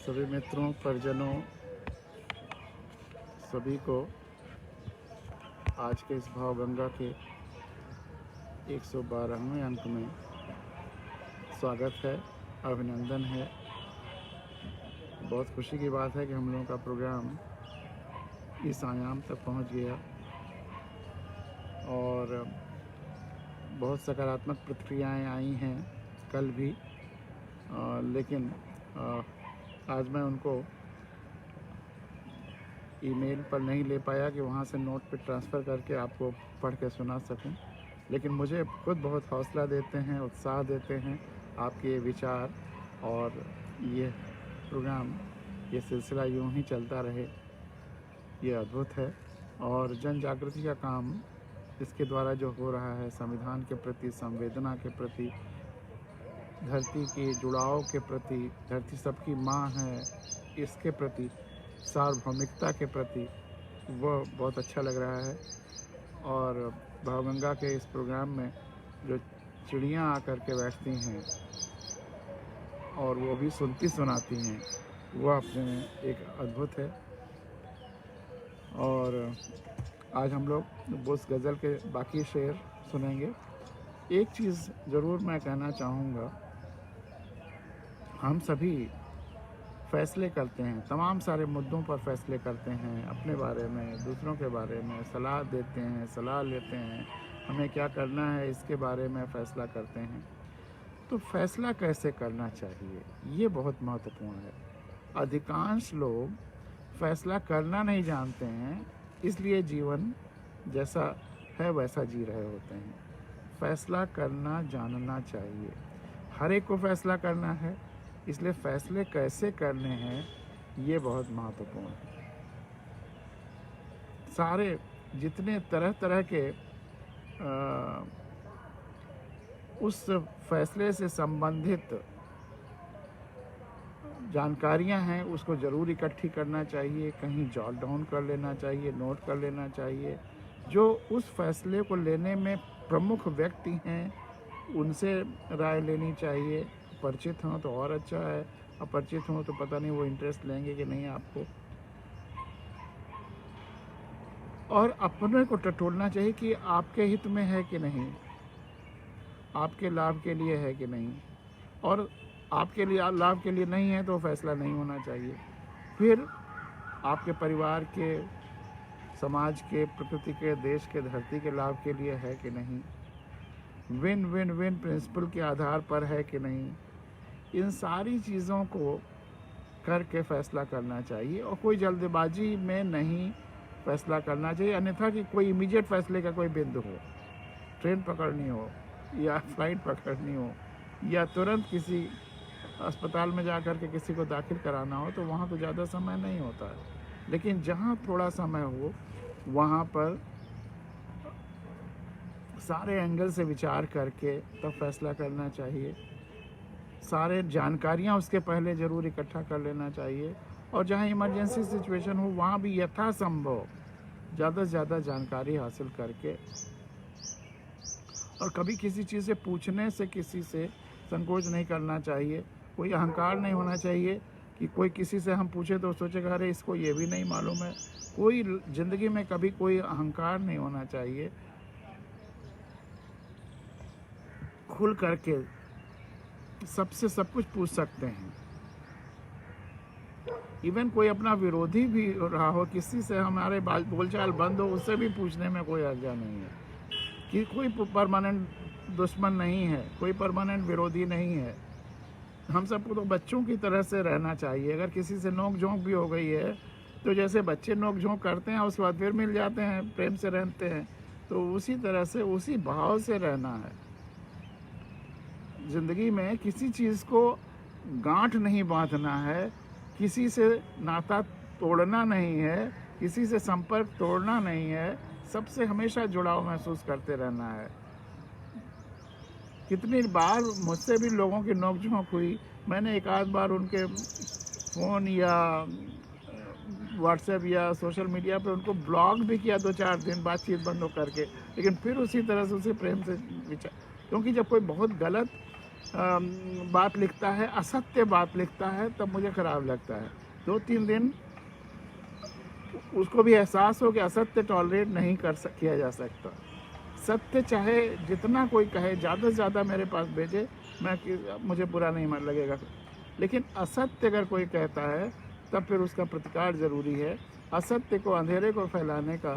सभी मित्रों, परिजनों, सभी को आज के इस भावगंगा के 112वें अंक में स्वागत है, अभिनंदन है। बहुत खुशी की बात है कि हम लोगों का प्रोग्राम इस आयाम तक पहुंच गया और बहुत सकारात्मक प्रतिक्रियाएं आई हैं कल भी, लेकिन आज मैं उनको ईमेल पर नहीं ले पाया कि वहाँ से नोट पे ट्रांसफ़र करके आपको पढ़ के सुना सकूं। लेकिन मुझे खुद बहुत हौसला देते हैं, उत्साह देते हैं आपके ये विचार, और ये प्रोग्राम, ये सिलसिला यूं ही चलता रहे, ये अद्भुत है। और जन जागृति का काम इसके द्वारा जो हो रहा है, संविधान के प्रति, संवेदना के प्रति, धरती के जुड़ाव के प्रति, धरती सबकी माँ है इसके प्रति, सार्वभौमिकता के प्रति, वह बहुत अच्छा लग रहा है। और भावगंगा के इस प्रोग्राम में जो चिड़ियाँ आकर के बैठती हैं और वो भी सुनती सुनाती हैं, वह अपने में एक अद्भुत है। और आज हम लोग उस गज़ल के बाकी शेर सुनेंगे। एक चीज़ ज़रूर मैं कहना चाहूँगा, हम सभी फ़ैसले करते हैं, तमाम सारे मुद्दों पर फ़ैसले करते हैं, अपने बारे में, दूसरों के बारे में सलाह देते हैं, सलाह लेते हैं, हमें क्या करना है इसके बारे में फ़ैसला करते हैं। तो फ़ैसला कैसे करना चाहिए, ये बहुत महत्वपूर्ण है। अधिकांश लोग फ़ैसला करना नहीं जानते हैं, इसलिए जीवन जैसा है वैसा जी रहे होते हैं। फ़ैसला करना जानना चाहिए, हर एक को फ़ैसला करना है, इसलिए फ़ैसले कैसे करने हैं ये बहुत महत्वपूर्ण है। सारे जितने तरह तरह के उस फैसले से संबंधित जानकारियां हैं, उसको ज़रूर इकट्ठी करना चाहिए, कहीं जॉट डाउन कर लेना चाहिए, नोट कर लेना चाहिए। जो उस फैसले को लेने में प्रमुख व्यक्ति हैं उनसे राय लेनी चाहिए। परिचित हों तो और अच्छा है, अपरिचित हों तो पता नहीं वो इंटरेस्ट लेंगे कि नहीं आपको। और अपने को टटोलना चाहिए कि आपके हित में है कि नहीं, आपके लाभ के लिए है कि नहीं, और आपके लिए लाभ के लिए नहीं है तो फैसला नहीं होना चाहिए। फिर आपके परिवार के, समाज के, प्रकृति के, देश के, धरती के लाभ के लिए है कि नहीं, विन विन विन प्रिंसिपल के आधार पर है कि नहीं, इन सारी चीज़ों को करके फ़ैसला करना चाहिए। और कोई जल्दबाजी में नहीं फ़ैसला करना चाहिए, अन्यथा कि कोई इमीडिएट फ़ैसले का कोई बिंदु हो, ट्रेन पकड़नी हो या फ्लाइट पकड़नी हो या तुरंत किसी अस्पताल में जा कर के किसी को दाखिल कराना हो, तो वहाँ तो ज़्यादा समय नहीं होता है। लेकिन जहाँ थोड़ा समय हो वहाँ पर सारे एंगल से विचार करके तब फैसला करना चाहिए। सारे जानकारियाँ उसके पहले ज़रूर इकट्ठा कर लेना चाहिए, और जहाँ इमरजेंसी सिचुएशन हो वहाँ भी यथासंभव ज़्यादा से ज़्यादा जानकारी हासिल करके, और कभी किसी चीज़ से पूछने से किसी से संकोच नहीं करना चाहिए। कोई अहंकार नहीं होना चाहिए कि कोई किसी से हम पूछे तो सोचेगा अरे इसको ये भी नहीं मालूम है। कोई ज़िंदगी में कभी कोई अहंकार नहीं होना चाहिए। खुल करके सबसे सब कुछ पूछ सकते हैं। इवन कोई अपना विरोधी भी रहा हो, किसी से हमारे बोलचाल बंद हो, उससे भी पूछने में कोई हर्जा नहीं है। कि कोई परमानेंट दुश्मन नहीं है, कोई परमानेंट विरोधी नहीं है। हम सबको तो बच्चों की तरह से रहना चाहिए। अगर किसी से नोक झोंक भी हो गई है तो जैसे बच्चे नोक झोंक करते हैं उसके बाद फिर मिल जाते हैं, प्रेम से रहते हैं, तो उसी तरह से, उसी भाव से रहना है। ज़िंदगी में किसी चीज़ को गांठ नहीं बांधना है, किसी से नाता तोड़ना नहीं है, किसी से संपर्क तोड़ना नहीं है, सबसे हमेशा जुड़ाव महसूस करते रहना है। कितनी बार मुझसे भी लोगों की नोक-झोंक हुई, मैंने एक आध बार उनके फ़ोन या व्हाट्सएप या सोशल मीडिया पर उनको ब्लॉक भी किया 2-4 दिन बातचीत बंद हो करके, लेकिन फिर उसी तरह से, उसी प्रेम से विचार। क्योंकि जब कोई बहुत गलत बात लिखता है, असत्य बात लिखता है, तब मुझे खराब लगता है। 2-3 दिन उसको भी एहसास हो कि असत्य टॉलरेट नहीं किया जा सकता। सत्य चाहे जितना कोई कहे, ज़्यादा से ज़्यादा मेरे पास भेजे, मुझे बुरा नहीं मन लगेगा। लेकिन असत्य अगर कोई कहता है तब फिर उसका प्रतिकार ज़रूरी है। असत्य को, अंधेरे को फैलाने का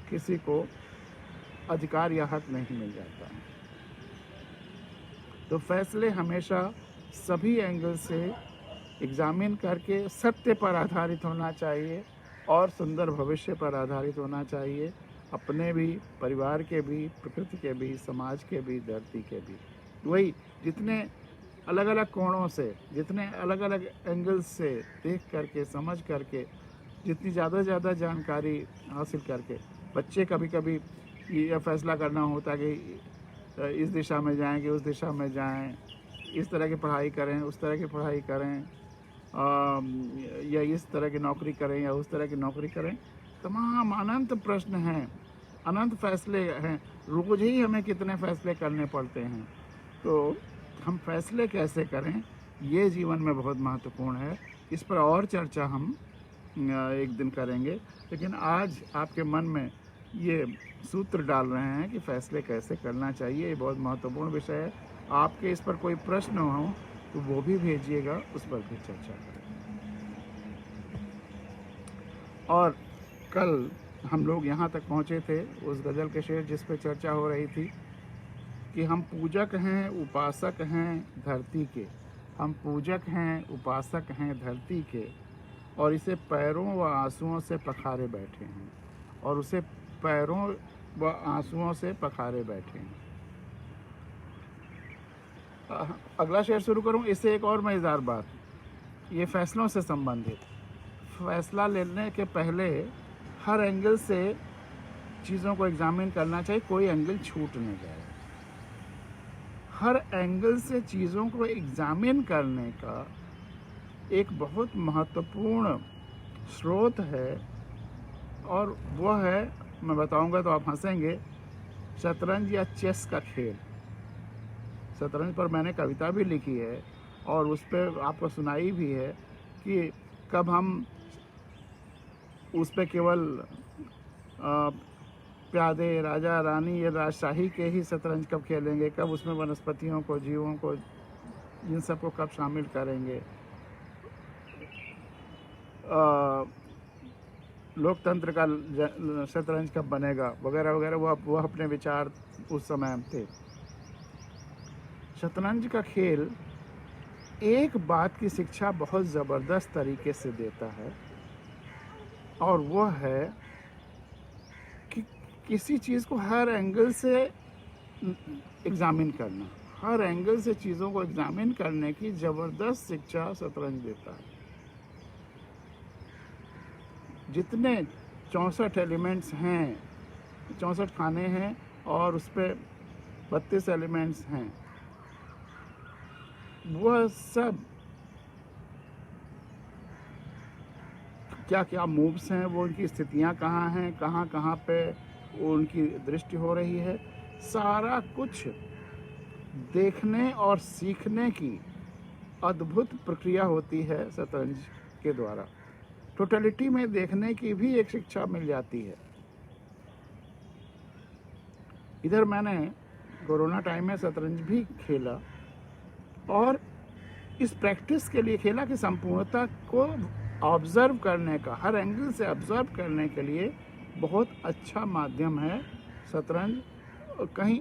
किसी को अधिकार या हक नहीं मिल जाता। तो फैसले हमेशा सभी एंगल से एग्जामिन करके सत्य पर आधारित होना चाहिए और सुंदर भविष्य पर आधारित होना चाहिए, अपने भी, परिवार के भी, प्रकृति के भी, समाज के भी, धरती के भी। वही जितने अलग अलग कोणों से, जितने अलग अलग एंगल्स से देख करके, समझ करके, जितनी ज़्यादा से ज़्यादा जानकारी हासिल करके, बच्चे कभी कभी ये फैसला करना होता है कि इस दिशा में जाएं कि उस दिशा में जाएं, इस तरह की पढ़ाई करें, उस तरह की पढ़ाई करें, या इस तरह की नौकरी करें या उस तरह की नौकरी करें। तमाम अनंत प्रश्न हैं, अनंत फैसले हैं, रोज ही हमें कितने फैसले करने पड़ते हैं। तो हम फैसले कैसे करें, ये जीवन में बहुत महत्वपूर्ण है। इस पर और चर्चा हम एक दिन करेंगे, लेकिन आज आपके मन में ये सूत्र डाल रहे हैं कि फैसले कैसे करना चाहिए। ये बहुत महत्वपूर्ण विषय है। आपके इस पर कोई प्रश्न हो तो वो भी भेजिएगा, उस पर भी चर्चा करें। और कल हम लोग यहाँ तक पहुँचे थे उस गज़ल के शेर जिस पर चर्चा हो रही थी कि हम पूजक हैं, उपासक हैं धरती के, हम पूजक हैं, उपासक हैं धरती के, और इसे पैरों व आंसुओं से पखारे बैठे हैं, और उसे पैरों व आंसुओं से पखारे बैठे हैं। अगला शेर शुरू करूं, इससे एक और मज़ेदार बात, ये फैसलों से संबंधित। फैसला लेने के पहले हर एंगल से चीज़ों को एग्जामिन करना चाहिए, कोई एंगल छूट नहीं जाए। हर एंगल से चीज़ों को एग्जामिन करने का एक बहुत महत्वपूर्ण स्रोत है, और वह है, मैं बताऊंगा तो आप हंसेंगे, शतरंज या चेस का खेल। शतरंज पर मैंने कविता भी लिखी है और उस पर आपको सुनाई भी है कि कब हम उस पर केवल प्यादे, राजा, रानी या राजशाही के ही शतरंज कब खेलेंगे, कब उसमें वनस्पतियों को, जीवों को, इन सबको कब शामिल करेंगे, लोकतंत्र का शतरंज कब बनेगा, वगैरह वगैरह, वह अपने विचार उस समय थे। शतरंज का खेल एक बात की शिक्षा बहुत ज़बरदस्त तरीके से देता है, और वह है कि किसी चीज़ को हर एंगल से एग्जामिन करना, हर एंगल से चीज़ों को एग्जामिन करने की ज़बरदस्त शिक्षा शतरंज देता है। जितने 64 एलिमेंट्स हैं, 64 खाने हैं, और उस पर 32 एलिमेंट्स हैं, वह सब क्या क्या मूव्स हैं, वो उनकी स्थितियां कहाँ हैं, कहाँ कहाँ पे उनकी दृष्टि हो रही है, सारा कुछ देखने और सीखने की अद्भुत प्रक्रिया होती है शतरंज के द्वारा। टोटलिटी में देखने की भी एक शिक्षा मिल जाती है। इधर मैंने कोरोना टाइम में शतरंज भी खेला, और इस प्रैक्टिस के लिए खेला कि संपूर्णता को ऑब्जर्व करने का, हर एंगल से ऑब्जर्व करने के लिए बहुत अच्छा माध्यम है शतरंज। कहीं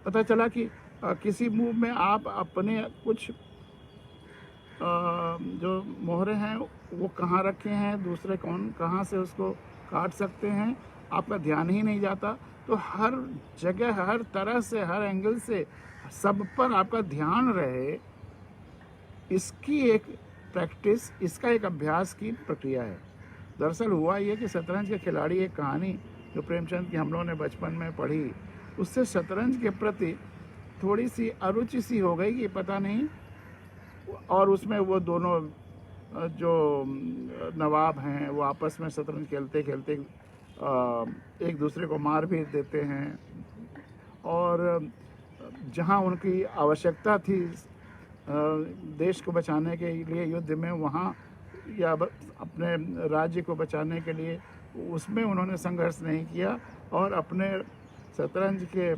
पता चला कि किसी मूव में आप अपने कुछ जो मोहरे हैं वो कहाँ रखे हैं, दूसरे कहाँ से उसको काट सकते हैं, आपका ध्यान ही नहीं जाता। तो हर जगह, हर तरह से, हर एंगल से सब पर आपका ध्यान रहे, इसकी एक प्रैक्टिस, इसका एक अभ्यास की प्रक्रिया है। दरअसल हुआ ये कि शतरंज के खिलाड़ी, एक कहानी जो प्रेमचंद की हम लोगों ने बचपन में पढ़ी, उससे शतरंज के प्रति थोड़ी सी अरुचि सी हो गई कि पता नहीं, और उसमें वो दोनों जो नवाब हैं वो आपस में शतरंज खेलते खेलते एक दूसरे को मार भी देते हैं, और जहाँ उनकी आवश्यकता थी देश को बचाने के लिए युद्ध में, वहाँ या अपने राज्य को बचाने के लिए, उसमें उन्होंने संघर्ष नहीं किया और अपने शतरंज के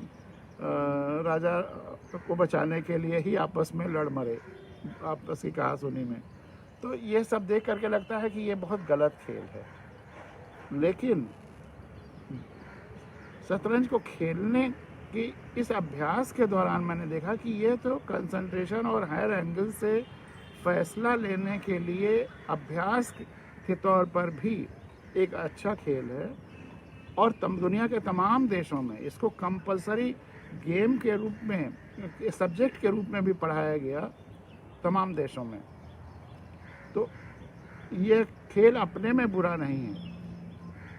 राजा को बचाने के लिए ही आपस में लड़ मरे, आपस की कहासुनी में। तो ये सब देख करके लगता है कि ये बहुत गलत खेल है। लेकिन शतरंज को खेलने की इस अभ्यास के दौरान मैंने देखा कि ये तो कंसंट्रेशन और हायर एंगल से फैसला लेने के लिए अभ्यास के तौर पर भी एक अच्छा खेल है। और दुनिया के तमाम देशों में इसको कंपलसरी गेम के रूप में, सब्जेक्ट के रूप में भी पढ़ाया गया तमाम देशों में। तो ये खेल अपने में बुरा नहीं है।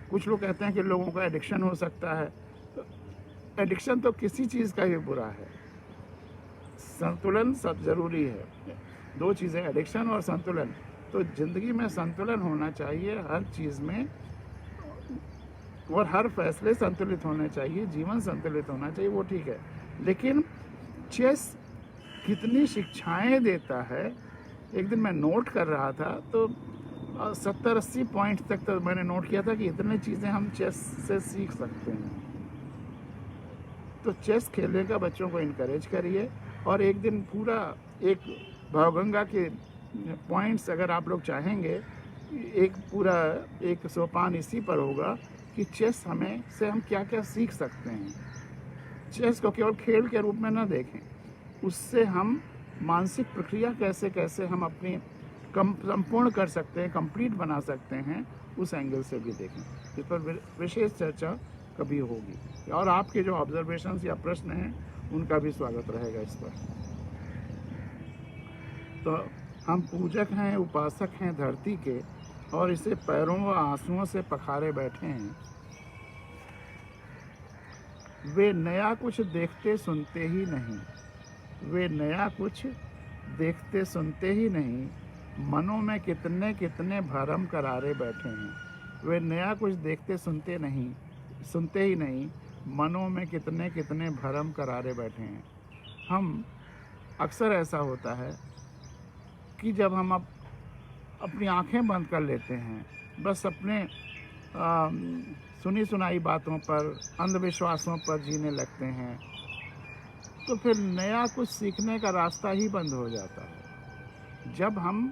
कुछ लोग कहते हैं कि लोगों का एडिक्शन हो सकता है। तो एडिक्शन तो किसी चीज़ का भी बुरा है। संतुलन सब जरूरी है। दो चीज़ें, एडिक्शन और संतुलन। तो ज़िंदगी में संतुलन होना चाहिए हर चीज़ में, और हर फैसले संतुलित होने चाहिए, जीवन संतुलित होना चाहिए, वो ठीक है। लेकिन चेस कितनी शिक्षाएं देता है। एक दिन मैं नोट कर रहा था तो 70-80 पॉइंट तक तो मैंने नोट किया था कि इतने चीज़ें हम चेस से सीख सकते हैं। तो चेस खेलने का बच्चों को इनकरेज करिए, और एक दिन पूरा एक भावगंगा के पॉइंट्स अगर आप लोग चाहेंगे, एक पूरा एक सोपान इसी पर होगा कि चेस हमें से हम क्या क्या सीख सकते हैं। चेस को केवल खेल के रूप में न देखें, उससे हम मानसिक प्रक्रिया कैसे कैसे हम अपनी संपूर्ण कर सकते हैं, कंप्लीट बना सकते हैं, उस एंगल से भी देखें। इस पर विशेष चर्चा कभी होगी, और आपके जो ऑब्जर्वेशंस या प्रश्न हैं उनका भी स्वागत रहेगा इस पर। तो हम पूजक हैं, उपासक हैं धरती के, और इसे पैरों व आंसुओं से पखारे बैठे हैं। वे नया कुछ देखते सुनते ही नहीं, वे नया कुछ देखते सुनते ही नहीं, मनों में कितने कितने भरम करारे बैठे हैं। वे नया कुछ देखते सुनते ही नहीं, मनों में कितने कितने भरम करारे बैठे हैं। हम अक्सर ऐसा होता है कि जब हम अपनी आंखें बंद कर लेते हैं, बस अपने सुनी सुनाई बातों पर, अंधविश्वासों पर जीने लगते हैं, तो फिर नया कुछ सीखने का रास्ता ही बंद हो जाता है। जब हम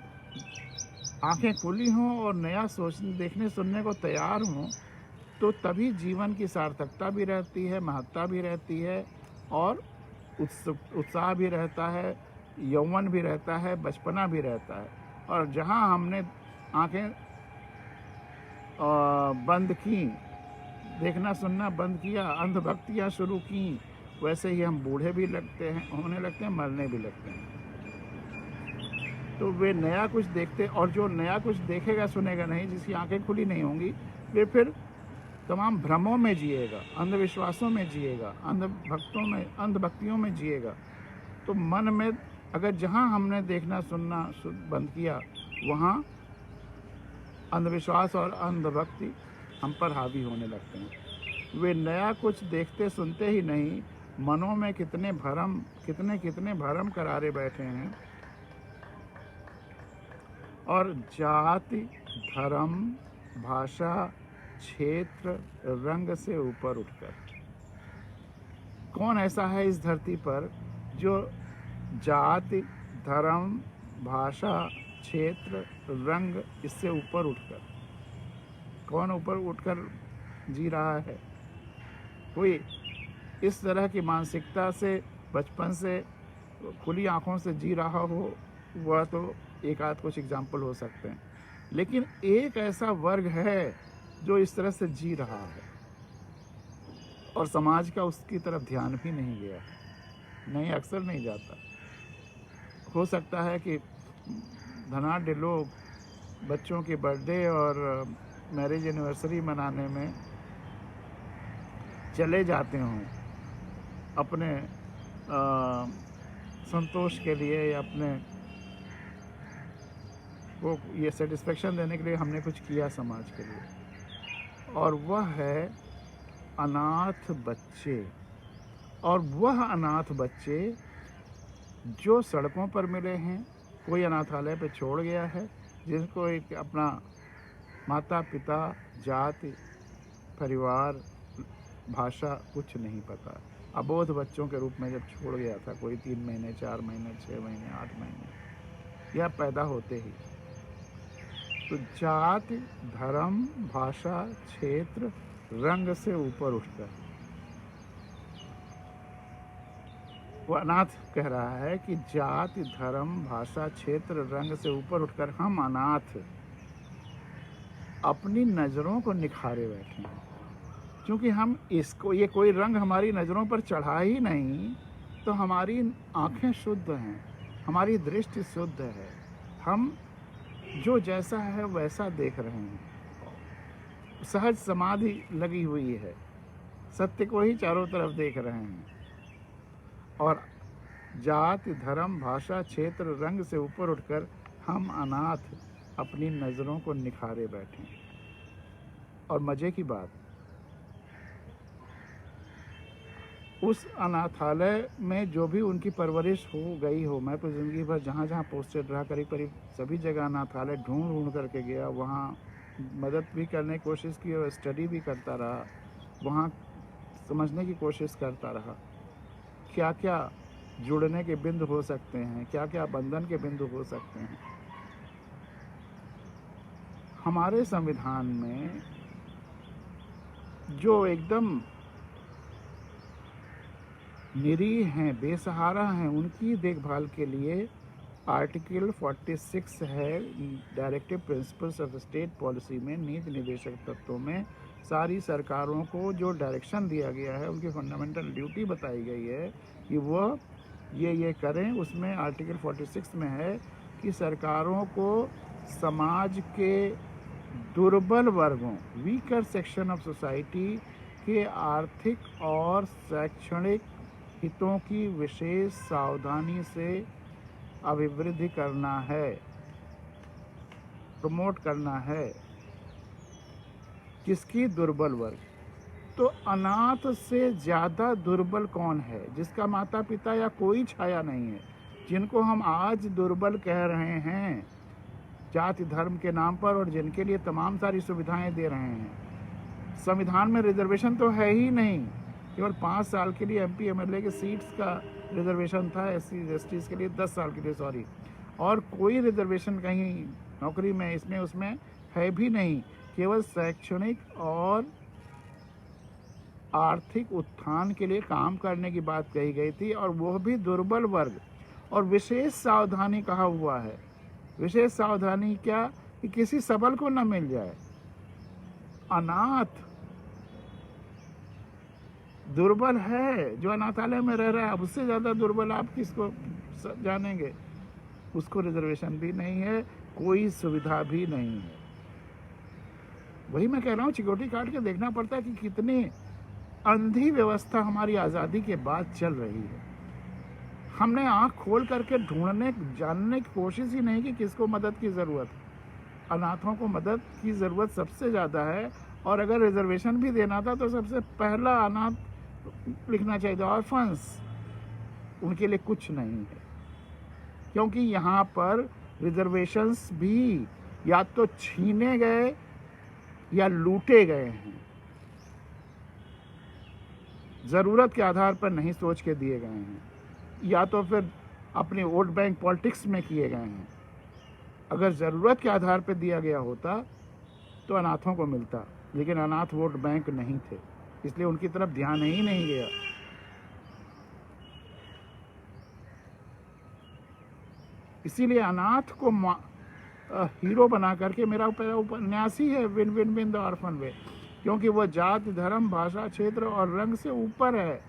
आंखें खुली हों और नया सोचने, देखने, सुनने को तैयार हों, तो तभी जीवन की सार्थकता भी रहती है, महत्ता भी रहती है, और उत्साह भी रहता है, यौवन भी रहता है, बचपना भी रहता है। और जहाँ हमने आंखें बंद की, देखना सुनना बंद किया, अंधभक्तियाँ शुरू की, वैसे ही हम बूढ़े भी होने लगते हैं, मरने भी लगते हैं। तो वे नया कुछ देखते, और जो नया कुछ देखेगा सुनेगा नहीं, जिसकी आंखें खुली नहीं होंगी, वे फिर तमाम भ्रमों में जिएगा, अंधविश्वासों में जिएगा, अंधभक्तियों में जिएगा। तो मन में अगर जहाँ हमने देखना सुनना बंद किया, वहाँ अंधविश्वास और अंधभक्ति हम पर हावी होने लगते हैं। वे नया कुछ देखते सुनते ही नहीं, मनों में कितने कितने भरम करारे बैठे हैं। और जाति, धर्म, भाषा, क्षेत्र, रंग से ऊपर उठकर, कौन ऐसा है इस धरती पर जो जाति, धर्म, भाषा, क्षेत्र, रंग, इससे ऊपर उठकर, कौन ऊपर उठकर जी रहा है? कोई इस तरह की मानसिकता से बचपन से खुली आंखों से जी रहा हो, वह तो एक आध कुछ एग्जाम्पल हो सकते हैं। लेकिन एक ऐसा वर्ग है जो इस तरह से जी रहा है, और समाज का उसकी तरफ ध्यान भी नहीं गया, नहीं, अक्सर नहीं जाता। हो सकता है कि धनाढ्य लोग बच्चों के बर्थडे और मैरिज एनिवर्सरी मनाने में चले जाते हों, अपने संतोष के लिए, या अपने को ये सेटिस्फेक्शन देने के लिए हमने कुछ किया समाज के लिए, और वह है अनाथ बच्चे और वह अनाथ बच्चे जो सड़कों पर मिले हैं, कोई अनाथालय पे छोड़ गया है, जिनको एक अपना माता पिता, जाति, परिवार, भाषा कुछ नहीं पता, अबोध बच्चों के रूप में जब छोड़ गया था कोई 3 महीने, 4 महीने, 6 महीने, 8 महीने, या पैदा होते ही, तो जाति, धर्म, भाषा, क्षेत्र, रंग से ऊपर उठकर वो अनाथ कह रहा है कि जाति, धर्म, भाषा, क्षेत्र, रंग से ऊपर उठकर हम अनाथ अपनी नज़रों को निखारे बैठे हैं, क्योंकि हम इसको, ये कोई रंग हमारी नज़रों पर चढ़ा ही नहीं, तो हमारी आंखें शुद्ध हैं, हमारी दृष्टि शुद्ध है, हम जो जैसा है वैसा देख रहे हैं, सहज समाधि लगी हुई है, सत्य को ही चारों तरफ देख रहे हैं, और जाति, धर्म, भाषा, क्षेत्र, रंग से ऊपर उठकर हम अनाथ अपनी नज़रों को निखारे बैठे हैं। और मज़े की बात, उस अनाथालय में जो भी उनकी परवरिश हो गई हो, मैं तो ज़िंदगी भर जहाँ जहाँ पोस्टेड रहा, करीब करीब सभी जगह अनाथालय ढूंढ ढूंढ करके गया, वहाँ मदद भी करने की कोशिश की और स्टडी भी करता रहा, वहाँ समझने की कोशिश करता रहा क्या क्या जुड़ने के बिंदु हो सकते हैं, क्या क्या बंधन के बिंदु हो सकते हैं। हमारे संविधान में जो एकदम निरीह हैं, बेसहारा हैं, उनकी देखभाल के लिए आर्टिकल 46 है directive principles of state policy में, नीति निर्देशक तत्वों में सारी सरकारों को जो डायरेक्शन दिया गया है, उनकी फंडामेंटल ड्यूटी बताई गई है कि वह ये करें। उसमें आर्टिकल 46 में है कि सरकारों को समाज के दुर्बल वर्गों, वीकर सेक्शन ऑफ सोसाइटी के आर्थिक और शैक्षणिक हितों की विशेष सावधानी से अभिवृद्धि करना है, प्रमोट करना है। किसकी? दुर्बल वर्ग। तो अनाथ से ज़्यादा दुर्बल कौन है? जिसका माता पिता या कोई छाया नहीं है, जिनको हम आज दुर्बल कह रहे हैं जाति धर्म के नाम पर, और जिनके लिए तमाम सारी सुविधाएं दे रहे हैं। संविधान में रिजर्वेशन तो है ही नहीं, केवल 5 साल के लिए MP MLA के सीट्स का रिजर्वेशन था, SC STs के लिए 10 साल के लिए, सॉरी, और कोई रिजर्वेशन कहीं नौकरी में, इसमें उसमें है भी नहीं। केवल शैक्षणिक और आर्थिक उत्थान के लिए काम करने की बात कही गई थी, और वह भी दुर्बल वर्ग। और विशेष सावधानी कहा हुआ है। विशेष सावधानी क्या? कि किसी सबल को न मिल जाए। अनाथ दुर्बल है जो अनाथालय में रह रहा है, अब उससे ज़्यादा दुर्बल आप किसको जानेंगे? उसको रिजर्वेशन भी नहीं है, कोई सुविधा भी नहीं है। वही मैं कह रहा हूँ, सिक्योरिटी कार्ड के देखना पड़ता है कि कितनी अंधी व्यवस्था हमारी आज़ादी के बाद चल रही है। हमने आँख खोल करके ढूंढने जानने की कोशिश ही नहीं कि किसको मदद की ज़रूरत है। अनाथों को मदद की ज़रूरत सबसे ज़्यादा है, और अगर रिजर्वेशन भी देना था तो सबसे पहला अनाथ लिखना चाहिए, ऑर्फन्स। उनके लिए कुछ नहीं है, क्योंकि यहाँ पर रिजर्वेशंस भी या तो छीने गए या लूटे गए हैं, ज़रूरत के आधार पर नहीं सोच के दिए गए हैं, या तो फिर अपने वोट बैंक पॉलिटिक्स में किए गए हैं। अगर ज़रूरत के आधार पर दिया गया होता तो अनाथों को मिलता, लेकिन अनाथ वोट बैंक नहीं थे, इसलिए उनकी तरफ ध्यान ही नहीं गया। इसीलिए अनाथ को हीरो बना करके मेरा उपन्यास ही है win win win the orphan way, क्योंकि वह जाति धर्म भाषा क्षेत्र और रंग से ऊपर है।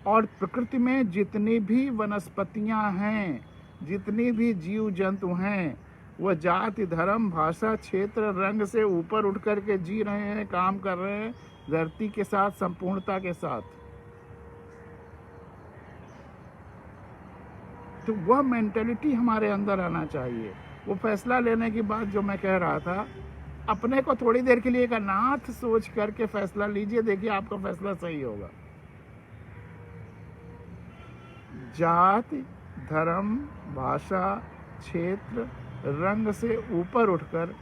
और प्रकृति में जितनी भी वनस्पतियां हैं, जितनी भी जीव जंतु हैं, वह जाति धर्म भाषा क्षेत्र रंग से ऊपर उठ करके जी रहे हैं, काम कर रहे हैं धरती के साथ, संपूर्णता के साथ। तो वह मेंटेलिटी हमारे अंदर आना चाहिए। वो फैसला लेने की बात जो मैं कह रहा था, अपने को थोड़ी देर के लिए एक अनाथ सोच करके फैसला लीजिए, देखिए आपका फैसला सही होगा। जाति, धर्म, भाषा, क्षेत्र, रंग से ऊपर उठकर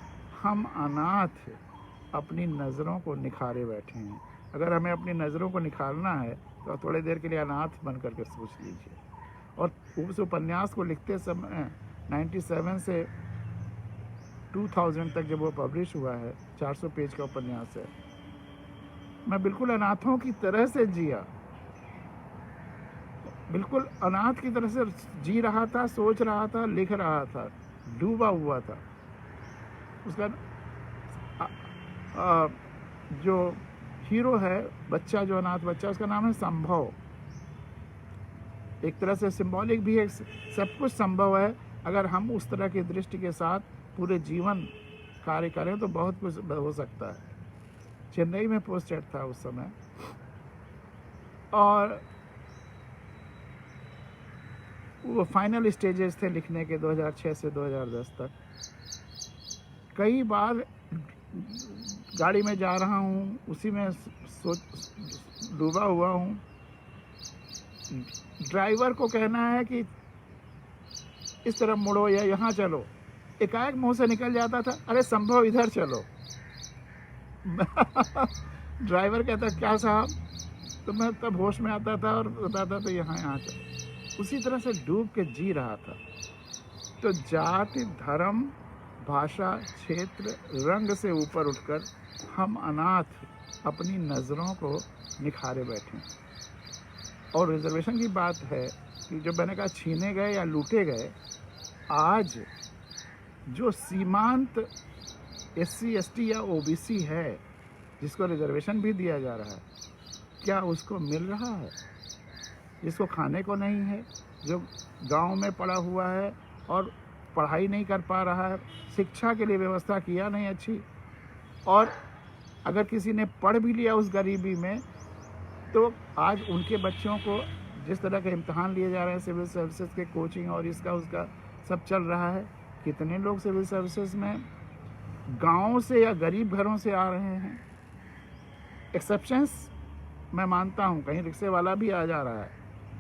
हम अनाथ अपनी नज़रों को निखारे बैठे हैं। अगर हमें अपनी नज़रों को निखारना है तो थोड़ी देर के लिए अनाथ बन करके सोच लीजिए। और उस उपन्यास को लिखते समय 97 से 2000 तक जब वो पब्लिश हुआ है, 400 पेज का उपन्यास है, मैं बिल्कुल अनाथों की तरह से जिया, बिल्कुल अनाथ की तरह से जी रहा था, सोच रहा था, लिख रहा था, डूबा हुआ था। उसका जो हीरो है, बच्चा, जो अनाथ बच्चा, उसका नाम है संभव। एक तरह से सिंबॉलिक भी है, सब कुछ संभव है अगर हम उस तरह की दृष्टि के साथ पूरे जीवन कार्य करें तो बहुत कुछ हो सकता है। चेन्नई में पोस्टेड था उस समय, और वो फाइनल स्टेजेस थे लिखने के 2006 से 2010 तक। कई बार गाड़ी में जा रहा हूँ, उसी में डूबा हुआ हूँ। ड्राइवर को कहना है कि इस तरफ मुड़ो या यहाँ चलो, एकाएक मुंह से निकल जाता था, अरे संभव इधर चलो। ड्राइवर कहता क्या साहब, तो मैं तब होश में आता था और बताता था यहाँ चलो। उसी तरह से डूब के जी रहा था। तो जाति, धर्म, भाषा, क्षेत्र, रंग से ऊपर उठकर हम अनाथ अपनी नज़रों को निखारे बैठे। और रिजर्वेशन की बात है कि जो मैंने कहा छीने गए या लूटे गए, आज जो सीमांत SC, ST या OBC है, जिसको रिजर्वेशन भी दिया जा रहा है, क्या उसको मिल रहा है? जिसको खाने को नहीं है, जो गांव में पड़ा हुआ है और पढ़ाई नहीं कर पा रहा है, शिक्षा के लिए व्यवस्था किया नहीं अच्छी, और अगर किसी ने पढ़ भी लिया उस गरीबी में, तो आज उनके बच्चों को जिस तरह के इम्तहान लिए जा रहे हैं, सिविल सर्विसेज के कोचिंग और इसका उसका सब चल रहा है। कितने लोग सिविल सर्विसेज में गाँव से या गरीब घरों से आ रहे हैं। एक्सेप्शंस मैं मानता हूँ, कहीं रिक्शे वाला भी आ जा रहा है,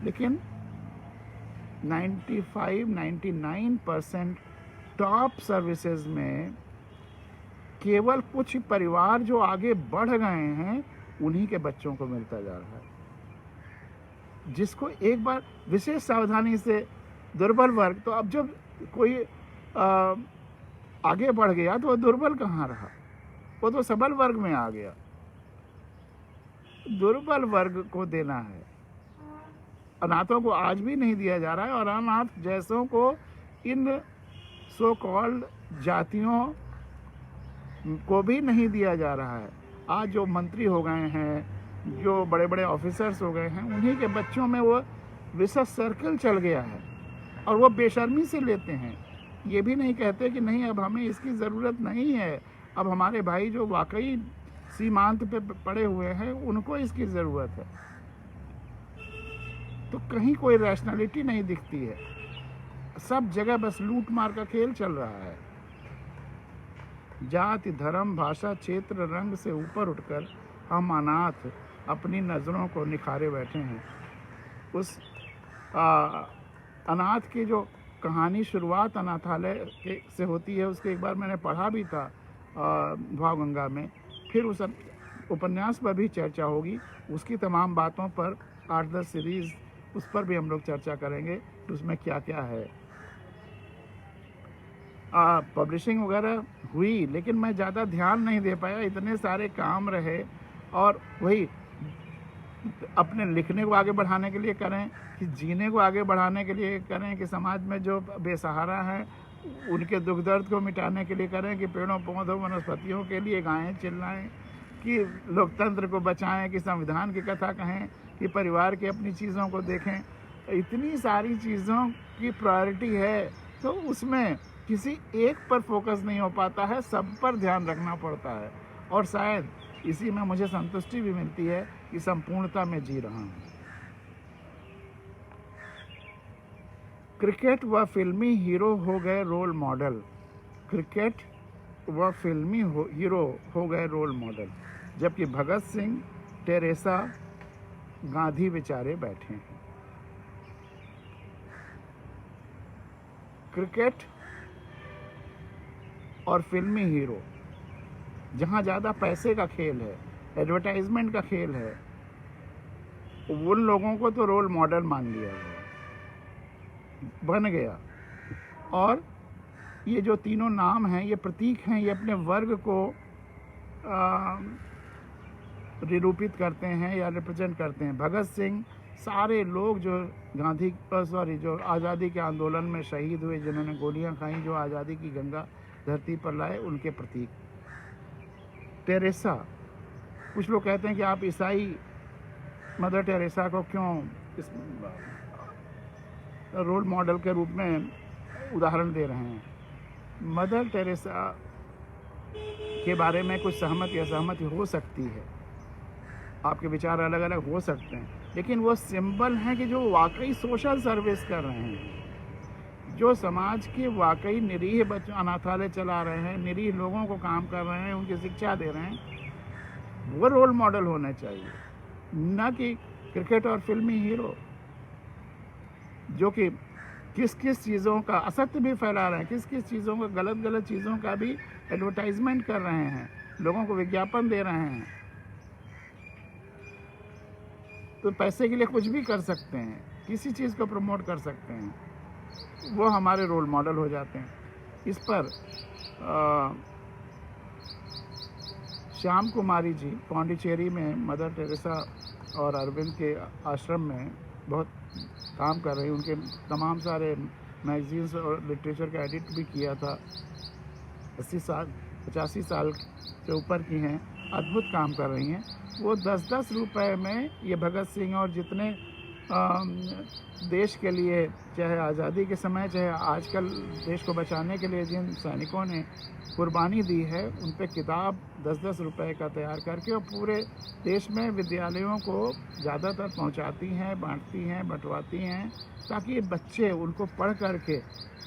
लेकिन 95-99% टॉप सर्विसेज में केवल कुछ परिवार जो आगे बढ़ गए हैं उन्हीं के बच्चों को मिलता जा रहा है। जिसको एक बार विशेष सावधानी से दुर्बल वर्ग, तो अब जब कोई आगे बढ़ गया तो वो दुर्बल कहाँ रहा, वो तो सबल वर्ग में आ गया। दुर्बल वर्ग को देना है, अनाथों को आज भी नहीं दिया जा रहा है, और अनाथ जैसों को इन सो कॉल्ड जातियों को भी नहीं दिया जा रहा है। आज जो मंत्री हो गए हैं, जो बड़े बड़े ऑफिसर्स हो गए हैं, उन्हीं के बच्चों में वो विशेष सर्कल चल गया है, और वो बेशर्मी से लेते हैं। ये भी नहीं कहते कि नहीं अब हमें इसकी ज़रूरत नहीं है, अब हमारे भाई जो वाकई सीमांत पे पड़े हुए हैं उनको इसकी ज़रूरत है। तो कहीं कोई रैशनैलिटी नहीं दिखती है, सब जगह बस लूट मार का खेल चल रहा है। जाति, धर्म, भाषा, क्षेत्र, रंग से ऊपर उठकर हम अनाथ अपनी नज़रों को निखारे बैठे हैं। उस अनाथ की जो कहानी शुरुआत अनाथालय से होती है, उसके एक बार मैंने पढ़ा भी था भावगंगा में। फिर उस उपन्यास पर भी चर्चा होगी, उसकी तमाम बातों पर 8-10 सीरीज़ उस पर भी हम लोग चर्चा करेंगे कि उसमें क्या क्या है। पब्लिशिंग वगैरह हुई, लेकिन मैं ज़्यादा ध्यान नहीं दे पाया, इतने सारे काम रहे। और वही अपने लिखने को आगे बढ़ाने के लिए करें कि जीने को आगे बढ़ाने के लिए करें, कि समाज में जो बेसहारा हैं उनके दुख दर्द को मिटाने के लिए करें, कि पेड़ों पौधों वनस्पतियों के लिए गाएं चिल्लाएं, कि लोकतंत्र को बचाएं, कि संविधान की कथा कहें, कि परिवार की अपनी चीज़ों को देखें। इतनी सारी चीज़ों की प्रायोरिटी है, तो उसमें किसी एक पर फोकस नहीं हो पाता है, सब पर ध्यान रखना पड़ता है। और शायद इसी में मुझे संतुष्टि भी मिलती है कि संपूर्णता में जी रहा हूँ। क्रिकेट व फिल्मी हीरो हो गए रोल मॉडल, क्रिकेट व फिल्मी हीरो हो गए रोल मॉडल, जबकि भगत सिंह, टेरेसा, गांधी बेचारे बैठे हैं। क्रिकेट और फिल्मी हीरो, जहाँ ज़्यादा पैसे का खेल है, एडवर्टाइजमेंट का खेल है, उन लोगों को तो रोल मॉडल मान लिया गया, बन गया। और ये जो तीनों नाम हैं, ये प्रतीक हैं, ये अपने वर्ग को निरूपित करते हैं या रिप्रेजेंट करते हैं। भगत सिंह सारे लोग जो जो आज़ादी के आंदोलन में शहीद हुए, जिन्होंने गोलियां खाई, जो आज़ादी की गंगा धरती पर लाए, उनके प्रतीक। टेरेसा, कुछ लोग कहते हैं कि आप ईसाई मदर टेरेसा को क्यों इस रोल मॉडल के रूप में उदाहरण दे रहे हैं। मदर टेरेसा के बारे में कुछ सहमति असहमति हो सकती है, आपके विचार अलग अलग हो सकते हैं, लेकिन वो सिंबल हैं कि जो वाकई सोशल सर्विस कर रहे हैं, जो समाज के वाकई निरीह बच्चों, अनाथालय चला रहे हैं, निरीह लोगों को काम कर रहे हैं, उनकी शिक्षा दे रहे हैं, वो रोल मॉडल होने चाहिए, न कि क्रिकेट और फिल्मी हीरो जो कि किस किस चीज़ों का असत्य भी फैला रहे हैं, किस किस चीज़ों का गलत चीज़ों का भी एडवर्टाइजमेंट कर रहे हैं, लोगों को विज्ञापन दे रहे हैं। तो पैसे के लिए कुछ भी कर सकते हैं, किसी चीज़ को प्रमोट कर सकते हैं, वो हमारे रोल मॉडल हो जाते हैं। इस पर श्याम कुमारी जी पौंडीचेरी में मदर टेरेसा और अरविंद के आश्रम में बहुत काम कर रही हैं। उनके तमाम सारे मैगजीन्स और लिटरेचर का एडिट भी किया था। 85 साल से ऊपर की हैं, अद्भुत काम कर रही हैं। वो 10-10 रुपए में ये भगत सिंह और जितने देश के लिए, चाहे आज़ादी के समय चाहे आजकल देश को बचाने के लिए जिन सैनिकों ने कुर्बानी दी है, उन पे किताब 10-10 रुपए का तैयार करके और पूरे देश में विद्यालयों को ज़्यादातर पहुंचाती हैं, बांटती हैं, बंटवाती हैं, ताकि बच्चे उनको पढ़ करके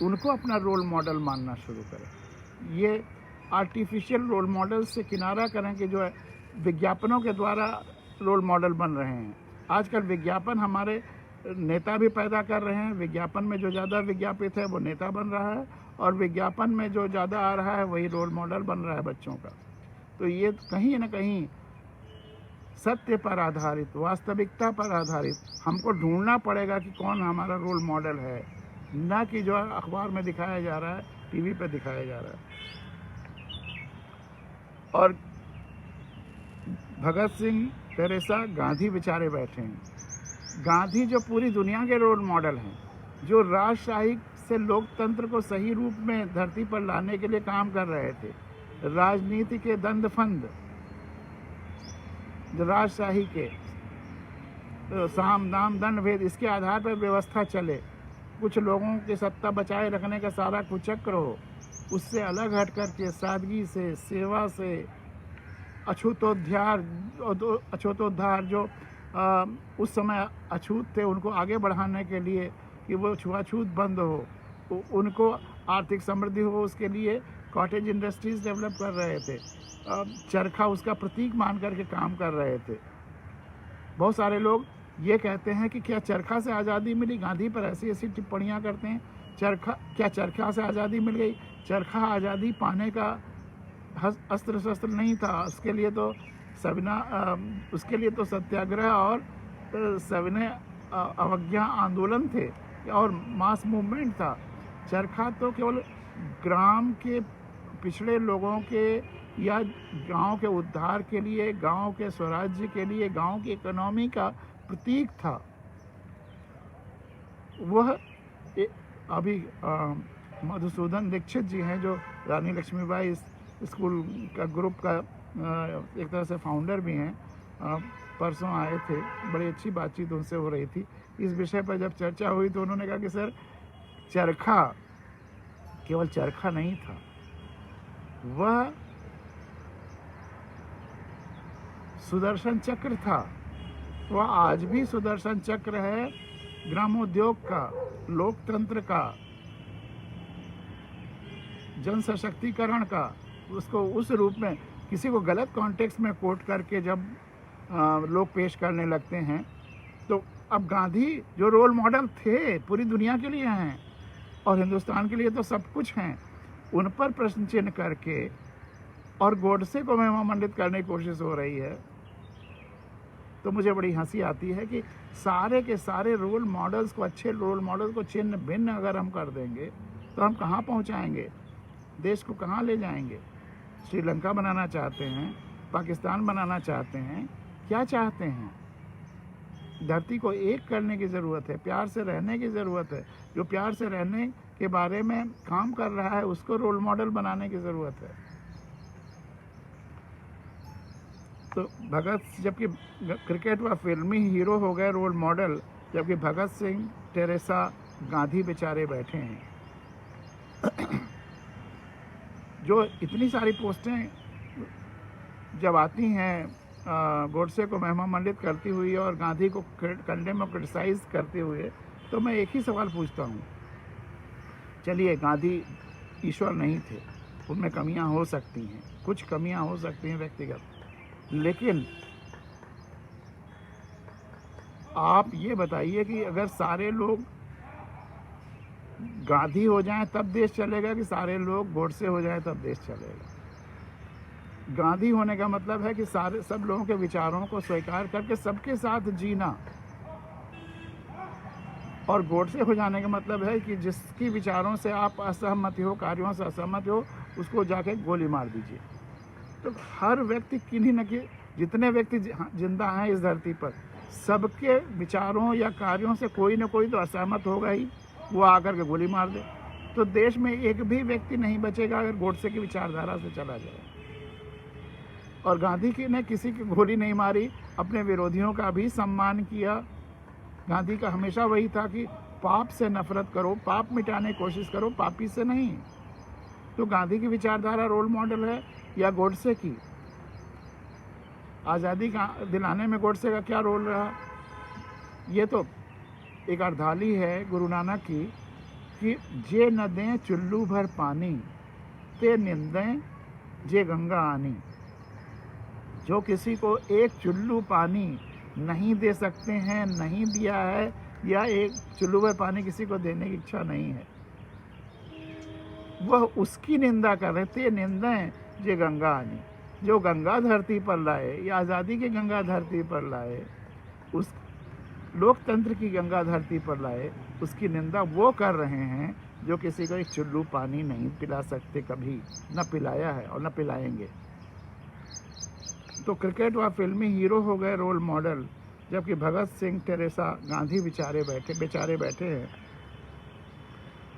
उनको अपना रोल मॉडल मानना शुरू करें। ये आर्टिफिशियल रोल मॉडल से किनारा करें कि जो विज्ञापनों के द्वारा रोल मॉडल बन रहे हैं। आजकल विज्ञापन हमारे नेता भी पैदा कर रहे हैं। विज्ञापन में जो ज़्यादा विज्ञापित है वो नेता बन रहा है, और विज्ञापन में जो ज़्यादा आ रहा है वही रोल मॉडल बन रहा है बच्चों का। तो ये कहीं ना कहीं सत्य पर आधारित, वास्तविकता पर आधारित हमको ढूंढना पड़ेगा कि कौन हमारा रोल मॉडल है, ना कि जो अखबार में दिखाया जा रहा है, टीवी पे दिखाया जा रहा है। और भगत सिंह, टेरेसा, गांधी बेचारे बैठे हैं। गांधी जो पूरी दुनिया के रोल मॉडल हैं, जो राजशाही से लोकतंत्र को सही रूप में धरती पर लाने के लिए काम कर रहे थे। राजनीति के दंड-फंद, राजशाही के साम दाम दंड भेद, इसके आधार पर व्यवस्था चले, कुछ लोगों की सत्ता बचाए रखने का सारा कुचक्र हो, उससे अलग हट करके सादगी से, सेवा से, अछूतोद्धार जो उस समय अछूत थे उनको आगे बढ़ाने के लिए कि वो छुआछूत बंद हो, उनको आर्थिक समृद्धि हो, उसके लिए कॉटेज इंडस्ट्रीज डेवलप कर रहे थे। चरखा उसका प्रतीक मान करके काम कर रहे थे। बहुत सारे लोग ये कहते हैं कि क्या चरखा से आज़ादी मिली? गांधी पर ऐसी ऐसी टिप्पणियां करते हैं। क्या चरखा से आज़ादी मिल गई? चरखा आज़ादी पाने का अस्त्र शस्त्र नहीं था। उसके लिए तो सत्याग्रह और सविनय अवज्ञा आंदोलन थे और मास मूवमेंट था। चरखा तो केवल ग्राम के पिछड़े लोगों के या गांव के उद्धार के लिए, गांव के स्वराज्य के लिए, गांव की इकोनॉमी का प्रतीक था। वह अभी मधुसूदन दीक्षित जी हैं, जो रानी लक्ष्मीबाई स्कूल का ग्रुप का एक तरह से फाउंडर भी हैं, परसों आए थे। बड़ी अच्छी बातचीत उनसे हो रही थी इस विषय पर। जब चर्चा हुई तो उन्होंने कहा कि सर, चरखा केवल चरखा नहीं था, वह सुदर्शन चक्र था। वह आज भी सुदर्शन चक्र है, ग्रामोद्योग का, लोकतंत्र का, जन सशक्तिकरण का। उसको उस रूप में किसी को गलत कॉन्टेक्स्ट में कोट करके जब लोग पेश करने लगते हैं, तो अब गांधी जो रोल मॉडल थे पूरी दुनिया के लिए हैं, और हिंदुस्तान के लिए तो सब कुछ हैं, उन पर प्रश्न चिन्ह करके और गोडसे को महिमामंडित करने की कोशिश हो रही है। तो मुझे बड़ी हंसी आती है कि सारे के सारे रोल मॉडल्स को, अच्छे रोल मॉडल को छिन्न भिन्न अगर हम कर देंगे तो हम कहाँ पहुँचाएंगे, देश को कहाँ ले जाएंगे। श्रीलंका बनाना चाहते हैं, पाकिस्तान बनाना चाहते हैं, क्या चाहते हैं? धरती को एक करने की ज़रूरत है, प्यार से रहने की ज़रूरत है। जो प्यार से रहने के बारे में काम कर रहा है उसको रोल मॉडल बनाने की ज़रूरत है। तो भगत, जबकि क्रिकेट व फिल्मी हीरो हो गए रोल मॉडल, जबकि भगत सिंह, टेरेसा, गांधी बेचारे बैठे हैं। जो इतनी सारी पोस्टें जब आती हैं गोडसे को महिमामंडित करती हुई और गांधी को कंडेम और क्रिटिसाइज करते हुए, तो मैं एक ही सवाल पूछता हूँ, चलिए गांधी ईश्वर नहीं थे, उनमें कमियां हो सकती हैं, कुछ कमियां हो सकती हैं व्यक्तिगत, लेकिन आप ये बताइए कि अगर सारे लोग गांधी हो जाएं तब देश चलेगा कि सारे लोग गोडसे हो जाएं तब देश चलेगा? गांधी होने का मतलब है कि सारे सब लोगों के विचारों को स्वीकार करके सबके साथ जीना, और गोडसे हो जाने का मतलब है कि जिसकी विचारों से आप असहमत हो, कार्यों से असहमत हो, उसको जाके गोली मार दीजिए। तो हर व्यक्ति, किन्हीं न कि जितने व्यक्ति जिंदा हैं इस धरती पर, सबके विचारों या कार्यों से कोई न कोई तो असहमत होगा ही, वो आकर के गोली मार दे। तो देश में एक भी व्यक्ति नहीं बचेगा अगर गोडसे की विचारधारा से चला जाए। और गांधी की ने किसी की गोली नहीं मारी, अपने विरोधियों का भी सम्मान किया। गांधी का हमेशा वही था कि पाप से नफरत करो, पाप मिटाने की कोशिश करो, पापी से नहीं। तो गांधी की विचारधारा रोल मॉडल है या गोडसे की? आज़ादी का दिलाने में गोडसे का क्या रोल रहा? ये तो एक अर्धाली है गुरु नानक की कि जे न दें चुल्लू भर पानी, ते निंदें जे गंगा आनी। जो किसी को एक चुल्लू पानी नहीं दे सकते हैं, नहीं दिया है, या एक चुल्लू भर पानी किसी को देने की इच्छा नहीं है, वह उसकी निंदा कर रहे थे। निंदें जे गंगा आनी, जो गंगा धरती पर लाए, या आज़ादी की गंगा धरती पर लाए, उस लोकतंत्र की गंगा धरती पर लाए, उसकी निंदा वो कर रहे हैं जो किसी को एक चुल्लू पानी नहीं पिला सकते, कभी न पिलाया है और न पिलाएंगे। तो क्रिकेट व फिल्मी हीरो हो गए रोल मॉडल, जबकि भगत सिंह, टेरेसा, गांधी बेचारे बैठे हैं।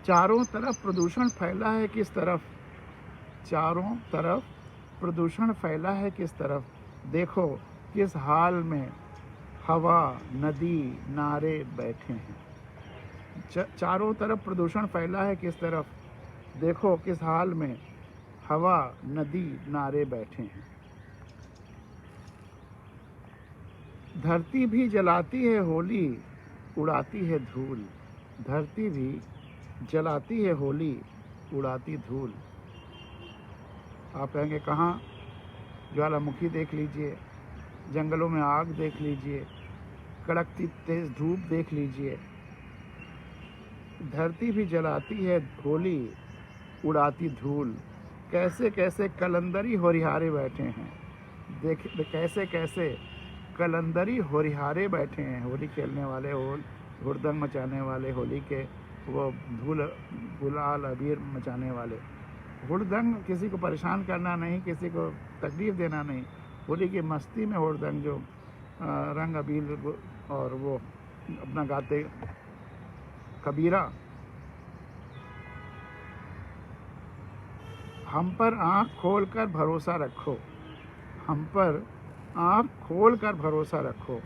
चारों तरफ प्रदूषण फैला है किस तरफ, चारों तरफ प्रदूषण फैला है किस तरफ, देखो किस हाल में हवा, नदी, नारे बैठे हैं। चारों तरफ प्रदूषण फैला है किस तरफ, देखो किस हाल में हवा, नदी, नारे बैठे हैं। धरती भी जलाती है होली, उड़ाती है धूल। धरती भी जलाती है होली, उड़ाती धूल। आप कहेंगे कहाँ? ज्वालामुखी देख लीजिए, जंगलों में आग देख लीजिए, कड़कती तेज धूप देख लीजिए। धरती भी जलाती है होली, उड़ाती धूल। कैसे कैसे कलंदरी होरिहारे बैठे हैं, कैसे कैसे कलंदरी होरिहारे बैठे हैं। होली खेलने वाले, हुड़दंग मचाने वाले, होली के वो गुलाल अबीर मचाने वाले। हुड़दंग किसी को परेशान करना नहीं, किसी को तकलीफ देना नहीं। होली की मस्ती में हुड़दंग जो रंग अबीर और वो अपना गाते कबीरा। हम पर आँख खोल कर भरोसा रखो, हम पर आँख खोल कर भरोसा रखो।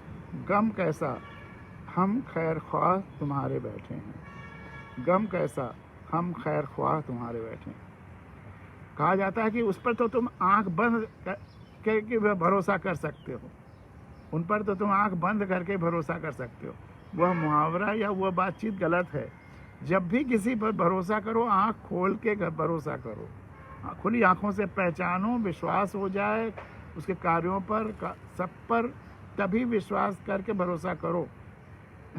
गम कैसा, हम खैर ख्वाह तुम्हारे बैठे हैं। गम कैसा, हम खैर ख्वाह तुम्हारे बैठे हैं। कहा जाता है कि उस पर तो तुम आँख बंद करके भरोसा कर सकते हो, उन पर तो तुम आँख बंद करके भरोसा कर सकते हो। वह मुहावरा या वह बातचीत गलत है। जब भी किसी पर भरोसा करो, आँख खोल के भरोसा करो। खुली आँखों से पहचानो, विश्वास हो जाए उसके कार्यों पर, सब पर, तभी विश्वास करके भरोसा करो।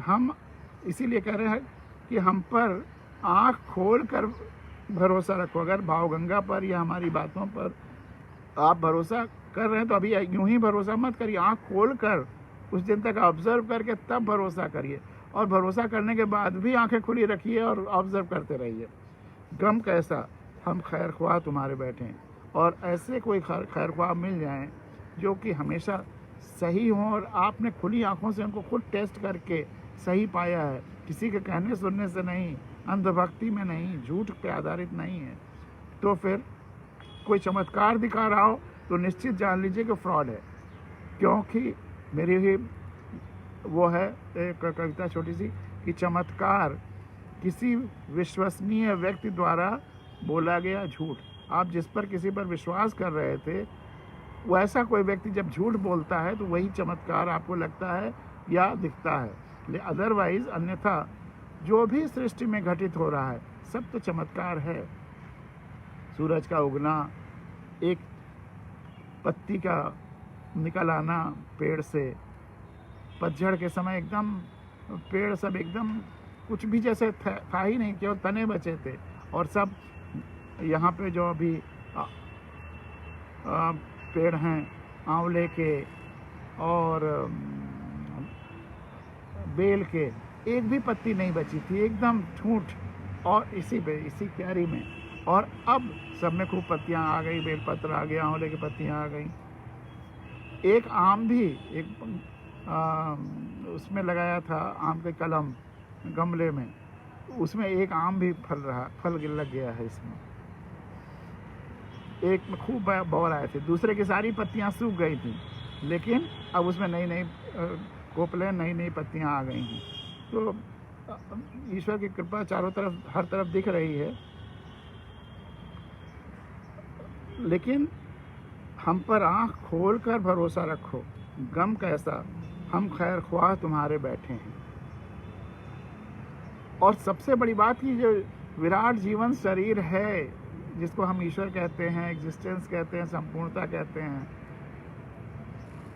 हम इसीलिए कह रहे हैं कि हम पर आँख खोल कर भरोसा रखो। अगर भावगंगा पर या हमारी बातों पर आप भरोसा कर रहे हैं तो अभी यूं ही भरोसा मत करिए, आँख खोल कर कुछ दिन तक ऑब्जर्व करके तब भरोसा करिए, और भरोसा करने के बाद भी आंखें खुली रखिए और ऑब्जर्व करते रहिए। गम कैसा हम खैर ख्वाह तुम्हारे बैठे हैं, और ऐसे कोई खैर ख्वाह मिल जाएं जो कि हमेशा सही हों और आपने खुली आंखों से उनको खुद टेस्ट करके सही पाया है, किसी के कहने सुनने से नहीं, अंधभक्ति में नहीं, झूठ पे आधारित नहीं है, तो फिर कोई चमत्कार दिखा रहा हो तो निश्चित जान लीजिए कि फ्रॉड है। क्योंकि मेरी ही वो है एक कविता छोटी सी कि चमत्कार किसी विश्वसनीय व्यक्ति द्वारा बोला गया झूठ। आप जिस पर किसी पर विश्वास कर रहे थे वैसा कोई व्यक्ति जब झूठ बोलता है तो वही चमत्कार आपको लगता है या दिखता है। अदरवाइज अन्यथा जो भी सृष्टि में घटित हो रहा है सब तो चमत्कार है। सूरज का उगना, एक पत्ती का निकल आना पेड़ से, पतझड़ के समय एकदम पेड़ सब एकदम कुछ भी जैसे था ही नहीं, केवल तने बचे थे, और सब यहाँ पे जो अभी पेड़ हैं आंवले के और बेल के, एक भी पत्ती नहीं बची थी, एकदम ठूंठ, और इसी क्यारी में। और अब सब में खूब पत्तियाँ आ गई, बेलपत्र आ गया, आंवले की पत्तियाँ आ गई। एक आम भी एक उसमें लगाया था, आम के कलम गमले में, उसमें एक आम भी फल लग गया है इसमें। एक में खूब बौर आए थे, दूसरे की सारी पत्तियां सूख गई थी, लेकिन अब उसमें नई नई कोपलें, नई नई पत्तियां आ गई हैं। तो ईश्वर की कृपा चारों तरफ हर तरफ दिख रही है। लेकिन हम पर आँख खोल कर भरोसा रखो, गम कैसा हम खैर ख्वाह तुम्हारे बैठे हैं। और सबसे बड़ी बात की जो विराट जीवन शरीर है, जिसको हम ईश्वर कहते हैं, एग्जिस्टेंस कहते हैं, संपूर्णता कहते हैं,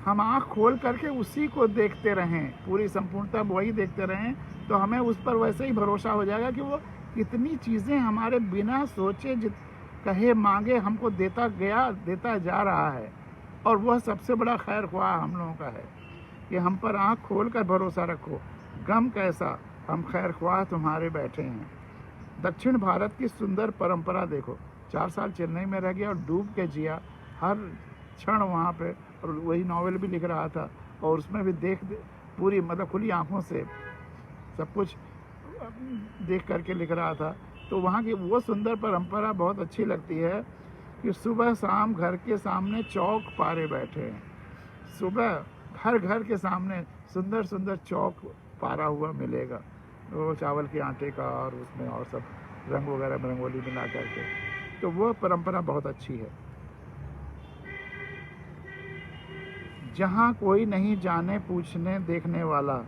हम आँख खोल करके उसी को देखते रहें, पूरी संपूर्णता वही देखते रहें, तो हमें उस पर वैसे ही भरोसा हो जाएगा कि वो कितनी चीज़ें हमारे बिना सोचे कहे मांगे हमको देता जा रहा है। और वह सबसे बड़ा खैर ख्वाह हम लोगों का है कि हम पर आँख खोल कर भरोसा रखो, गम कैसा हम खैर ख्वाह तुम्हारे बैठे हैं। दक्षिण भारत की सुंदर परंपरा देखो, 4 साल चेन्नई में रह गया और डूब के जिया हर क्षण वहाँ पे, और वही नॉवेल भी लिख रहा था, और उसमें भी पूरी मतलब खुली आँखों से सब कुछ देख करके लिख रहा था। तो वहाँ की वो सुंदर परंपरा बहुत अच्छी लगती है कि सुबह शाम घर के सामने चौक पारे बैठे हैं। सुबह हर घर के सामने सुंदर सुंदर चौक पारा हुआ मिलेगा, वो चावल के आटे का, और उसमें और सब रंग वगैरह रंगोली मिला करके। तो वो परंपरा बहुत अच्छी है। जहाँ कोई नहीं जाने पूछने देखने वाला,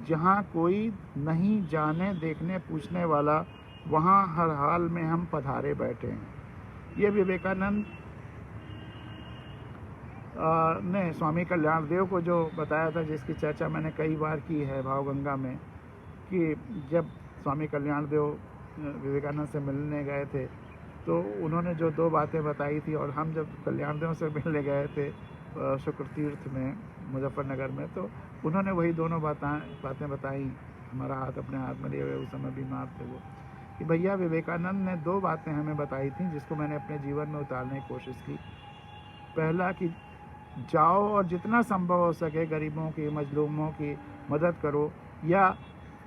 जहाँ कोई नहीं जाने देखने पूछने वाला, वहाँ हर हाल में हम पधारे बैठे हैं। ये विवेकानंद ने स्वामी कल्याण देव को जो बताया था, जिसकी चर्चा मैंने कई बार की है भावगंगा में, कि जब स्वामी कल्याण देव विवेकानंद से मिलने गए थे तो उन्होंने जो 2 बातें बताई थी, और हम जब कल्याण देव से मिलने गए थे शुक्र तीर्थ में मुजफ्फरनगर में, तो उन्होंने वही दोनों बातें बताई, हमारा हाथ अपने हाथ में लिए हुए, उस समय बीमार थे वो, कि भैया विवेकानंद ने 2 बातें हमें बताई थी जिसको मैंने अपने जीवन में उतारने की कोशिश की। पहला कि जाओ और जितना संभव हो सके गरीबों की, मजलूमों की मदद करो, या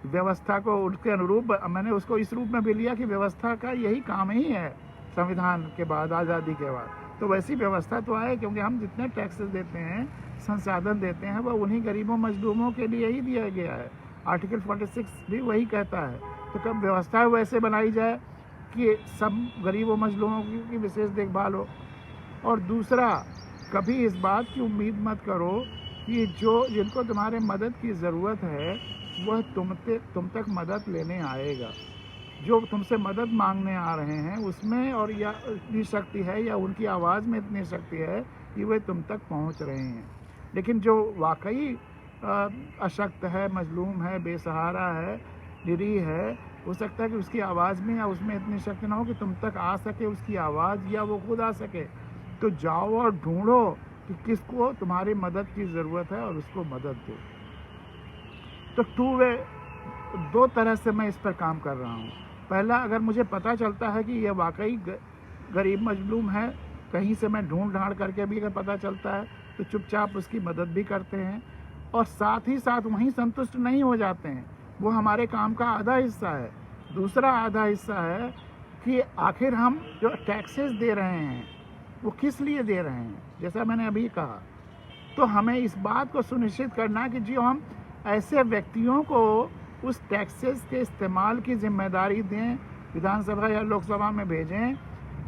व्यवस्था को उसके अनुरूप, मैंने उसको इस रूप में भी लिया कि व्यवस्था का यही काम ही है संविधान के बाद, आज़ादी के बाद, तो वैसी व्यवस्था तो आए, क्योंकि हम जितने टैक्सेस देते हैं, संसाधन देते हैं, वह उन्हीं गरीबों मजलूमों के लिए ही दिया गया है। आर्टिकल 46 भी वही कहता है। तो कब व्यवस्था वैसे बनाई जाए कि सब गरीबों मजलूमों की विशेष देखभाल हो। और दूसरा, कभी इस बात की उम्मीद मत करो कि जिनको तुम्हारे मदद की ज़रूरत है वह तुम तक मदद लेने आएगा। जो तुमसे मदद मांगने आ रहे हैं उसमें और या इतनी शक्ति है, या उनकी आवाज़ में इतनी शक्ति है कि वे तुम तक पहुंच रहे हैं। लेकिन जो वाकई अशक्त है, मजलूम है, बेसहारा है, निरीह है, हो सकता है कि उसकी आवाज़ में या उसमें इतनी शक्ति ना हो कि तुम तक आ सके उसकी आवाज़, या वो खुद आ सके। तो जाओ और ढूंढो कि किसको तुम्हारी मदद की ज़रूरत है और उसको मदद दो। तो टू वे, दो तरह से मैं इस पर काम कर रहा हूँ। पहला, अगर मुझे पता चलता है कि यह वाकई गरीब मजलूम है, कहीं से मैं ढूंढ ढांड करके भी अगर पता चलता है तो चुपचाप उसकी मदद भी करते हैं। और साथ ही साथ वहीं संतुष्ट नहीं हो जाते हैं, वो हमारे काम का आधा हिस्सा है। दूसरा आधा हिस्सा है कि आखिर हम जो टैक्सेस दे रहे हैं वो किस लिए दे रहे हैं। जैसा मैंने अभी कहा, तो हमें इस बात को सुनिश्चित करना कि जो हम ऐसे व्यक्तियों को उस टैक्सेस के इस्तेमाल की जिम्मेदारी दें, विधानसभा या लोकसभा में भेजें,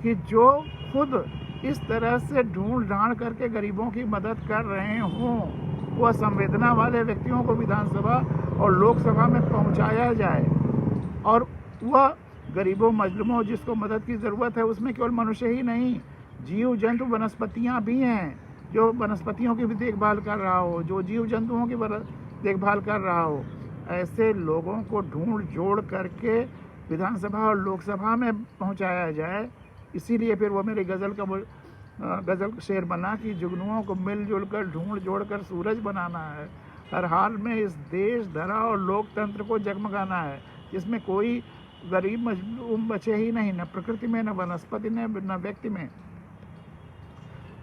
कि जो खुद इस तरह से ढूंढ ढांड करके गरीबों की मदद कर रहे हों, वह संवेदना वाले व्यक्तियों को विधानसभा और लोकसभा में पहुंचाया जाए। और वह गरीबों मजलूमों जिसको मदद की ज़रूरत है, उसमें केवल मनुष्य ही नहीं, जीव जंतु वनस्पतियाँ भी हैं, जो वनस्पतियों की भी देखभाल कर रहा हो, जो जीव जंतुओं की देखभाल कर रहा हो। ऐसे लोगों को ढूंढ जोड़ करके विधानसभा और लोकसभा में पहुंचाया जाए। इसीलिए फिर वो मेरी गज़ल शेर बना कि जुगनुओं को मिलजुल कर ढूंढ जोड़ कर सूरज बनाना है। हर हाल में इस देश, धरा और लोकतंत्र को जगमगाना है, जिसमें कोई गरीब मजलूम बचे ही नहीं, न प्रकृति में, न वनस्पति में, न व्यक्ति में।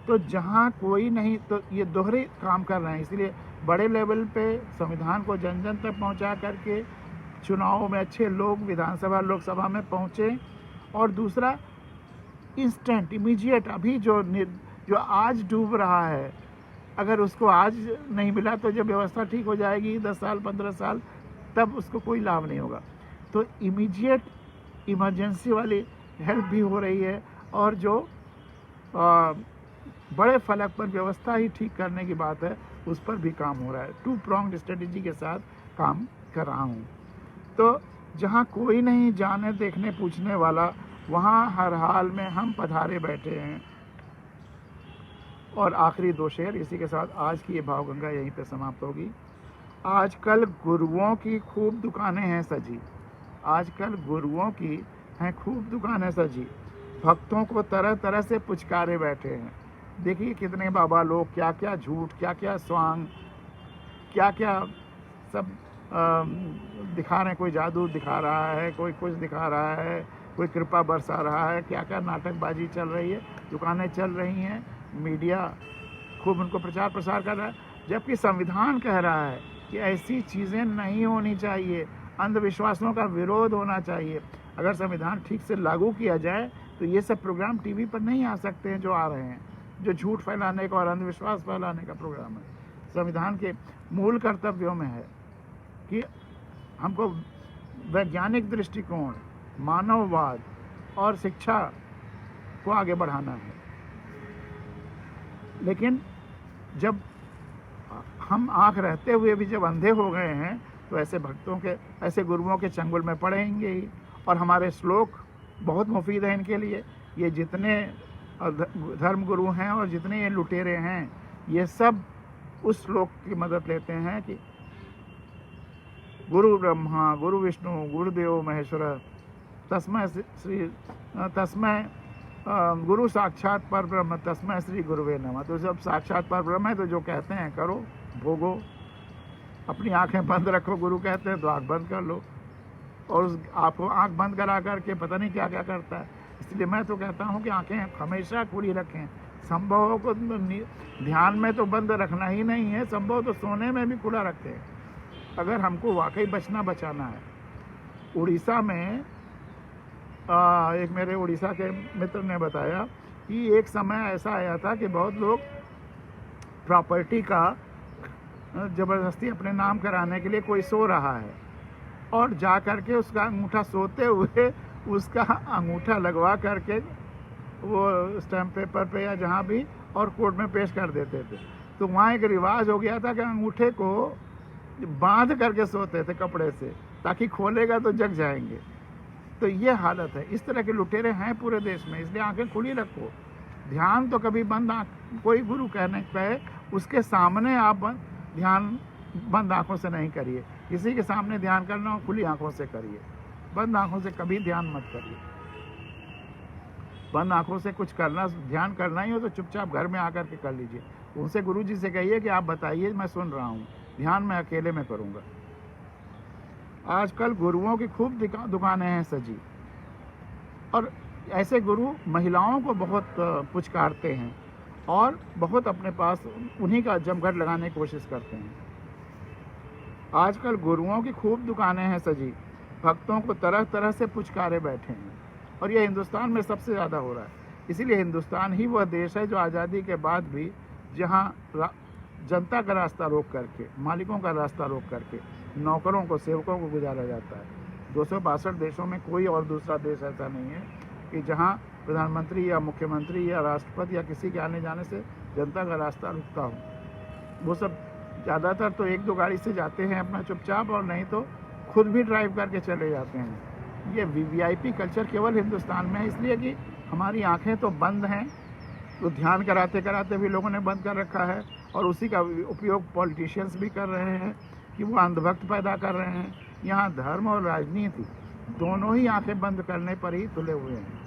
तो जहाँ कोई नहीं, तो ये दोहरे काम कर रहे हैं। इसलिए बड़े लेवल पे संविधान को जन जन तक पहुँचा करके चुनावों में अच्छे लोग विधानसभा लोकसभा में पहुँचे। और दूसरा, इंस्टेंट, इमीडिएट, अभी जो आज डूब रहा है, अगर उसको आज नहीं मिला तो जब व्यवस्था ठीक हो जाएगी 10 साल 15 साल, तब उसको कोई लाभ नहीं होगा। तो इमीडिएट इमरजेंसी वाली हेल्प भी हो रही है, और जो बड़े फलक पर व्यवस्था ही ठीक करने की बात है, उस पर भी काम हो रहा है। 2 pronged स्ट्रेटेजी के साथ काम कर रहा हूँ। तो जहाँ कोई नहीं जाने देखने पूछने वाला, वहाँ हर हाल में हम पधारे बैठे हैं। और आखिरी 2 शेर, इसी के साथ आज की ये भावगंगा यहीं पे समाप्त होगी। आजकल गुरुओं की खूब दुकानें हैं सजी, आजकल गुरुओं की हैं खूब दुकानें सजी, भक्तों को तरह तरह से पुचकारे बैठे हैं। देखिए कितने बाबा लोग क्या क्या झूठ, क्या क्या स्वांग, क्या क्या सब दिखा रहे हैं। कोई जादू दिखा रहा है, कोई कुछ दिखा रहा है, कोई कृपा बरसा रहा है, क्या क्या नाटकबाजी चल रही है, दुकानें चल रही हैं, मीडिया खूब उनको प्रचार प्रसार कर रहा है। जबकि संविधान कह रहा है कि ऐसी चीज़ें नहीं होनी चाहिए, अंधविश्वासों का विरोध होना चाहिए। अगर संविधान ठीक से लागू किया जाए तो ये सब प्रोग्राम टीवी पर नहीं आ सकते हैं जो आ रहे हैं, जो झूठ फैलाने का और अंधविश्वास फैलाने का प्रोग्राम है। संविधान के मूल कर्तव्यों में है कि हमको वैज्ञानिक दृष्टिकोण, मानववाद और शिक्षा को आगे बढ़ाना है। लेकिन जब हम आँख रहते हुए भी जब अंधे हो गए हैं, तो ऐसे भक्तों के, ऐसे गुरुओं के चंगुल में पड़ेंगे ही। और हमारे श्लोक बहुत मुफीद हैं इनके लिए। ये जितने धर्म गुरु हैं और जितने ये लुटेरे हैं, ये सब उस श्लोक की मदद लेते हैं कि गुरु ब्रह्मा गुरु विष्णु गुरुदेव महेश्वर तस्मै गुरु साक्षात पर ब्रह्म तस्मै श्री गुरुवे नमः। तो जब साक्षात पर ब्रह्म है तो जो कहते हैं करो, भोगो। अपनी आंखें बंद रखो, गुरु कहते हैं तो आंख बंद कर लो, और उस आपको आंख बंद करा करके पता नहीं क्या क्या करता है। इसलिए मैं तो कहता हूँ कि आंखें हमेशा खुली रखें। संभव को ध्यान में तो बंद रखना ही नहीं है, संभव तो सोने में भी खुला रखते हैं, अगर हमको वाकई बचाना है। उड़ीसा में एक मेरे उड़ीसा के मित्र ने बताया कि एक समय ऐसा आया था कि बहुत लोग प्रॉपर्टी का ज़बरदस्ती अपने नाम कराने के लिए कोई सो रहा है, और जा करके उसका अंगूठा, सोते हुए उसका अंगूठा लगवा करके वो स्टैम्प पेपर पे या जहाँ भी, और कोर्ट में पेश कर देते थे। तो वहाँ एक रिवाज हो गया था कि अंगूठे को बांध करके सोते थे कपड़े से, ताकि खोलेगा तो जग जाएंगे। तो ये हालत है। इस तरह के लुटेरे हैं पूरे देश में, इसलिए आंखें खुली रखो। ध्यान तो कभी बंद कोई गुरु कहने पे उसके सामने आप ध्यान बंद आंखों से नहीं करिए। किसी के सामने ध्यान करना हो खुली आंखों से करिए। बंद आंखों से कभी ध्यान मत करिए। बंद आंखों से कुछ करना, ध्यान करना ही हो तो चुपचाप घर में आकर के कर लीजिए। उनसे गुरु जी से कहिए कि आप बताइए, मैं सुन रहा हूँ, ध्यान मैं अकेले में करूँगा। आजकल गुरुओं की खूब दुकानें हैं सजी, और ऐसे गुरु महिलाओं को बहुत पुचकारते हैं और बहुत अपने पास उन्हीं का जमघट लगाने की कोशिश करते हैं। आजकल गुरुओं की खूब दुकानें हैं सजी, भक्तों को तरह तरह से पुचकारे बैठे हैं, और ये हिंदुस्तान में सबसे ज़्यादा हो रहा है। इसीलिए हिंदुस्तान ही वह देश है जो आज़ादी के बाद भी, जहाँ जनता का रास्ता रोक करके, मालिकों का रास्ता रोक करके नौकरों को, सेवकों को गुजारा जाता है। 262 देशों में कोई और दूसरा देश ऐसा नहीं है कि जहाँ प्रधानमंत्री या मुख्यमंत्री या राष्ट्रपति या किसी के आने जाने से जनता का रास्ता रुकता हो। वो सब ज़्यादातर तो 1-2 गाड़ी से जाते हैं अपना चुपचाप, और नहीं तो खुद भी ड्राइव करके चले जाते हैं। ये वीवीआईपी कल्चर केवल हिंदुस्तान में है, इसलिए कि हमारी आंखें तो बंद हैं, तो ध्यान कराते कराते भी लोगों ने बंद कर रखा है, और उसी का उपयोग पॉलिटिशियंस भी कर रहे हैं कि वो अंधभक्त पैदा कर रहे हैं। यहाँ धर्म और राजनीति दोनों ही आंखें बंद करने पर ही तुले हुए हैं।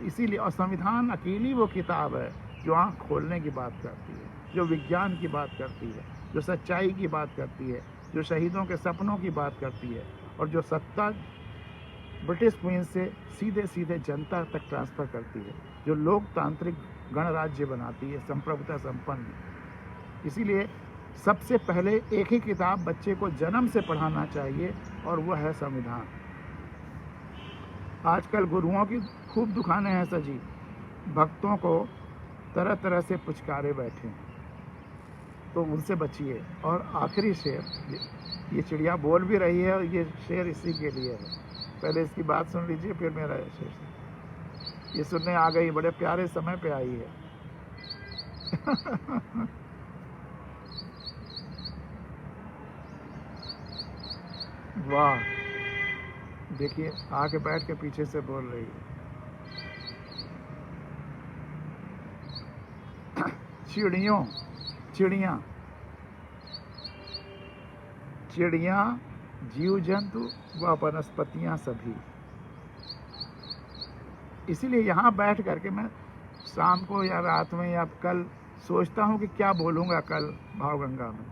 इसीलिए, और संविधान अकेली वो किताब है जो आँख खोलने की बात करती है, जो विज्ञान की बात करती है, जो सच्चाई की बात करती है, जो शहीदों के सपनों की बात करती है, और जो सत्ता ब्रिटिश क्वीन से सीधे सीधे जनता तक ट्रांसफ़र करती है, जो लोकतांत्रिक गणराज्य बनाती है, संप्रभुता संपन्न। इसीलिए सबसे पहले एक ही किताब बच्चे को जन्म से पढ़ाना चाहिए, और वह है संविधान। आजकल गुरुओं की खूब दुकानें हैं सजी, भक्तों को तरह तरह से पुचकारे बैठे हैं, तो उनसे बचिए। और आखिरी शेर, ये चिड़िया बोल भी रही है, और ये शेर इसी के लिए है। पहले इसकी बात सुन लीजिए, फिर मेरा शेर। ये सुनने आ गई, बड़े प्यारे समय पे आई है। वाह, देखिए आके बैठ के पीछे से बोल रही है। चिड़िया जीव जंतु व वनस्पतियां सभी। इसीलिए यहाँ बैठ करके मैं शाम को या रात में या कल सोचता हूँ कि क्या बोलूँगा कल भावगंगा में,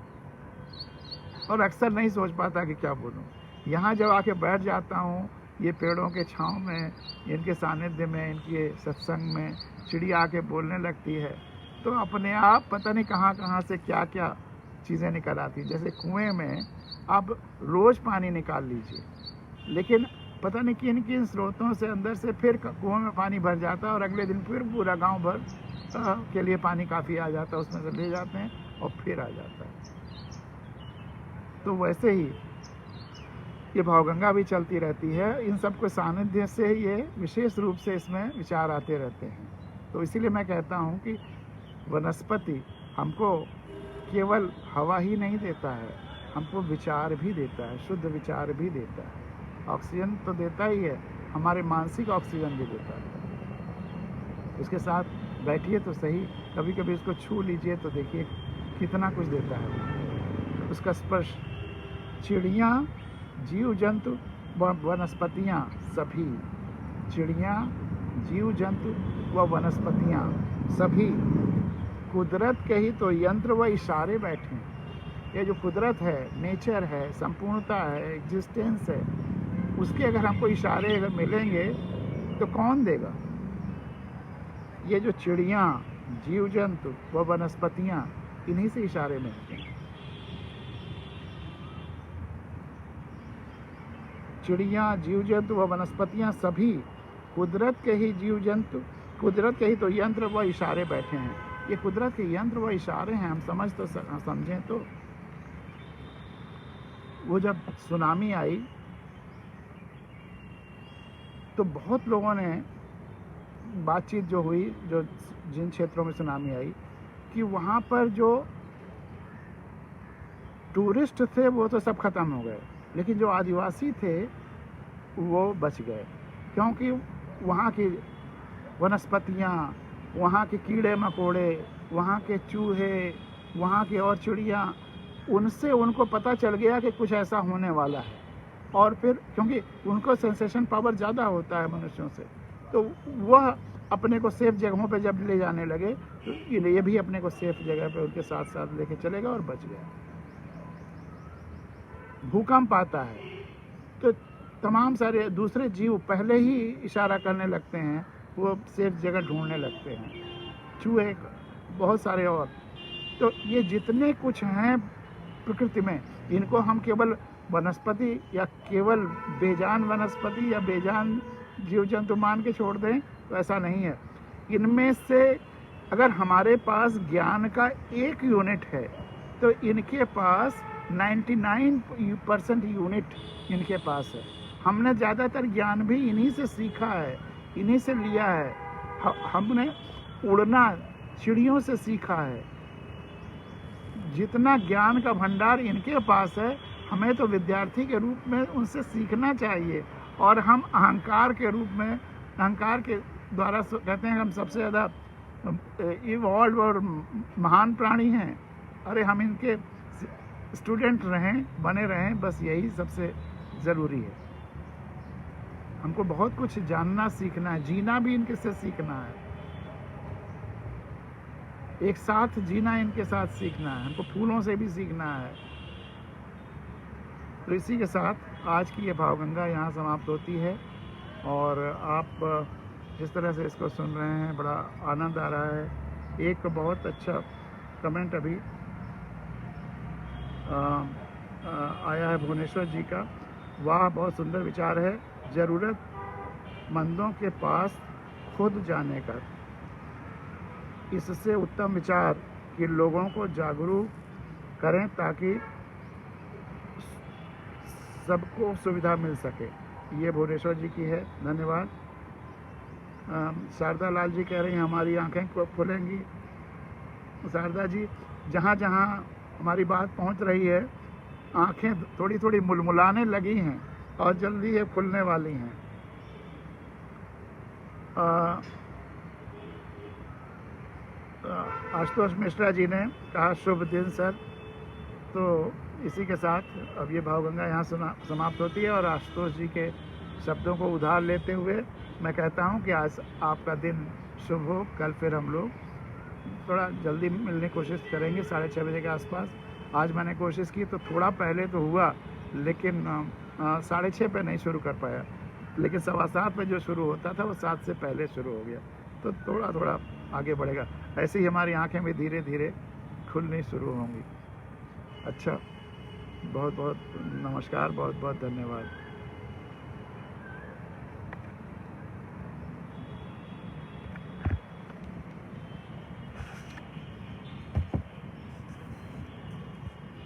और अक्सर नहीं सोच पाता कि क्या बोलूँ। यहाँ जब आके बैठ जाता हूँ, ये पेड़ों के छांव में, इनके सानिध्य में, इनके सत्संग में चिड़िया आके बोलने लगती है, तो अपने आप पता नहीं कहाँ कहाँ से क्या क्या चीज़ें निकल आती। जैसे कुएं में आप रोज़ पानी निकाल लीजिए, लेकिन पता नहीं किन किन स्रोतों से अंदर से फिर कुएं में पानी भर जाता है, और अगले दिन फिर पूरा गांव भर के लिए पानी काफ़ी आ जाता है, उसमें से ले जाते हैं और फिर आ जाता है। तो वैसे ही ये भावगंगा भी चलती रहती है। इन सब के सानिध्य से ये विशेष रूप से इसमें विचार आते रहते हैं। तो इसीलिए मैं कहता हूँ कि वनस्पति हमको केवल हवा ही नहीं देता है, हमको विचार भी देता है, शुद्ध विचार भी देता है। ऑक्सीजन तो देता ही है, हमारे मानसिक ऑक्सीजन भी देता है। उसके साथ बैठिए तो सही, कभी कभी उसको छू लीजिए तो देखिए कितना कुछ देता है उसका स्पर्श। चिड़िया जीव जंतु व वनस्पतियाँ सभी, चिड़िया जीव जंतु व वनस्पतियाँ सभी कुदरत के ही तो यंत्र व इशारे बैठे हैं। ये जो कुदरत है, नेचर है, संपूर्णता है, एग्जिस्टेंस है, उसके अगर हमको इशारे अगर मिलेंगे तो कौन देगा। ये जो चिड़िया जीव जंतु व वनस्पतियाँ, इन्हीं से इशारे मिलते हैं। चिड़िया जीव जंतु व वनस्पतियाँ सभी कुदरत के ही जीव जंतु, कुदरत के ही तो यंत्र व इशारे बैठे हैं। ये कुदरत के यंत्र व इशारे हैं, हम समझें तो वो जब सुनामी आई तो बहुत लोगों ने बातचीत जो हुई, जो जिन क्षेत्रों में सुनामी आई, कि वहाँ पर जो टूरिस्ट थे वो तो सब खत्म हो गए, लेकिन जो आदिवासी थे वो बच गए, क्योंकि वहाँ की वनस्पतियाँ, वहाँ के कीड़े मकोड़े, वहाँ के चूहे, वहाँ की और चिड़िया, उनसे उनको पता चल गया कि कुछ ऐसा होने वाला है। और फिर क्योंकि उनको सेंसेशन पावर ज़्यादा होता है मनुष्यों से, तो वह अपने को सेफ जगहों पे जब ले जाने लगे तो ये भी अपने को सेफ जगह पे उनके साथ साथ लेके चलेगा और बच गया। भूकंप आता है तो तमाम सारे दूसरे जीव पहले ही इशारा करने लगते हैं, वो सेफ जगह ढूंढने लगते हैं, चूहे, बहुत सारे और। तो ये जितने कुछ हैं प्रकृति में, इनको हम केवल वनस्पति या केवल बेजान वनस्पति या बेजान जीव जंतु मान के छोड़ दें तो ऐसा नहीं है। इनमें से अगर हमारे पास ज्ञान का 1 यूनिट है तो इनके पास 99% यूनिट इनके पास है। हमने ज़्यादातर ज्ञान भी इन्हीं से सीखा है, इन्हीं से लिया है। हमने उड़ना चिड़ियों से सीखा है। जितना ज्ञान का भंडार इनके पास है, हमें तो विद्यार्थी के रूप में उनसे सीखना चाहिए। और हम अहंकार के रूप में, अहंकार के द्वारा कहते हैं हम सबसे ज़्यादा इवॉल्व और महान प्राणी हैं। अरे हम इनके स्टूडेंट रहें, बने रहें, बस यही सबसे ज़रूरी है। हमको बहुत कुछ जानना सीखना है, जीना भी इनके से सीखना है, एक साथ जीना इनके साथ सीखना है, हमको फूलों से भी सीखना है। तो इसी के साथ आज की ये भावगंगा यहाँ समाप्त होती है। और आप जिस तरह से इसको सुन रहे हैं बड़ा आनंद आ रहा है। एक बहुत अच्छा कमेंट अभी आया है भुवनेश्वर जी का, वाह बहुत सुंदर विचार है, ज़रूरतमंदों के पास खुद जाने का। इससे उत्तम विचार कि लोगों को जागरूक करें ताकि सबको सुविधा मिल सके। ये भुवनेश्वर जी की है, धन्यवाद। शारदा लाल जी कह रही हैं हमारी आंखें कब खुलेंगी। शारदा जी, जहाँ जहाँ हमारी बात पहुँच रही है, आंखें थोड़ी थोड़ी मुलमुलाने लगी हैं और जल्दी ये खुलने वाली हैं। आशुतोष मिश्रा जी ने कहा शुभ दिन सर। तो इसी के साथ अब ये भावगंगा यहाँ समाप्त होती है। और आशुतोष जी के शब्दों को उधार लेते हुए मैं कहता हूँ कि आज आपका दिन शुभ हो। कल फिर हम लोग थोड़ा जल्दी मिलने की कोशिश करेंगे 6:30 बजे के आसपास। आज मैंने कोशिश की तो थोड़ा पहले तो हुआ, लेकिन 6:30 पे नहीं शुरू कर पाया, लेकिन 7:15 पे जो शुरू होता था वो 7 से पहले शुरू हो गया। तो थोड़ा थोड़ा आगे बढ़ेगा। ऐसे ही हमारी आंखें भी धीरे धीरे खुलनी शुरू होंगी। अच्छा, बहुत बहुत नमस्कार, बहुत बहुत धन्यवाद।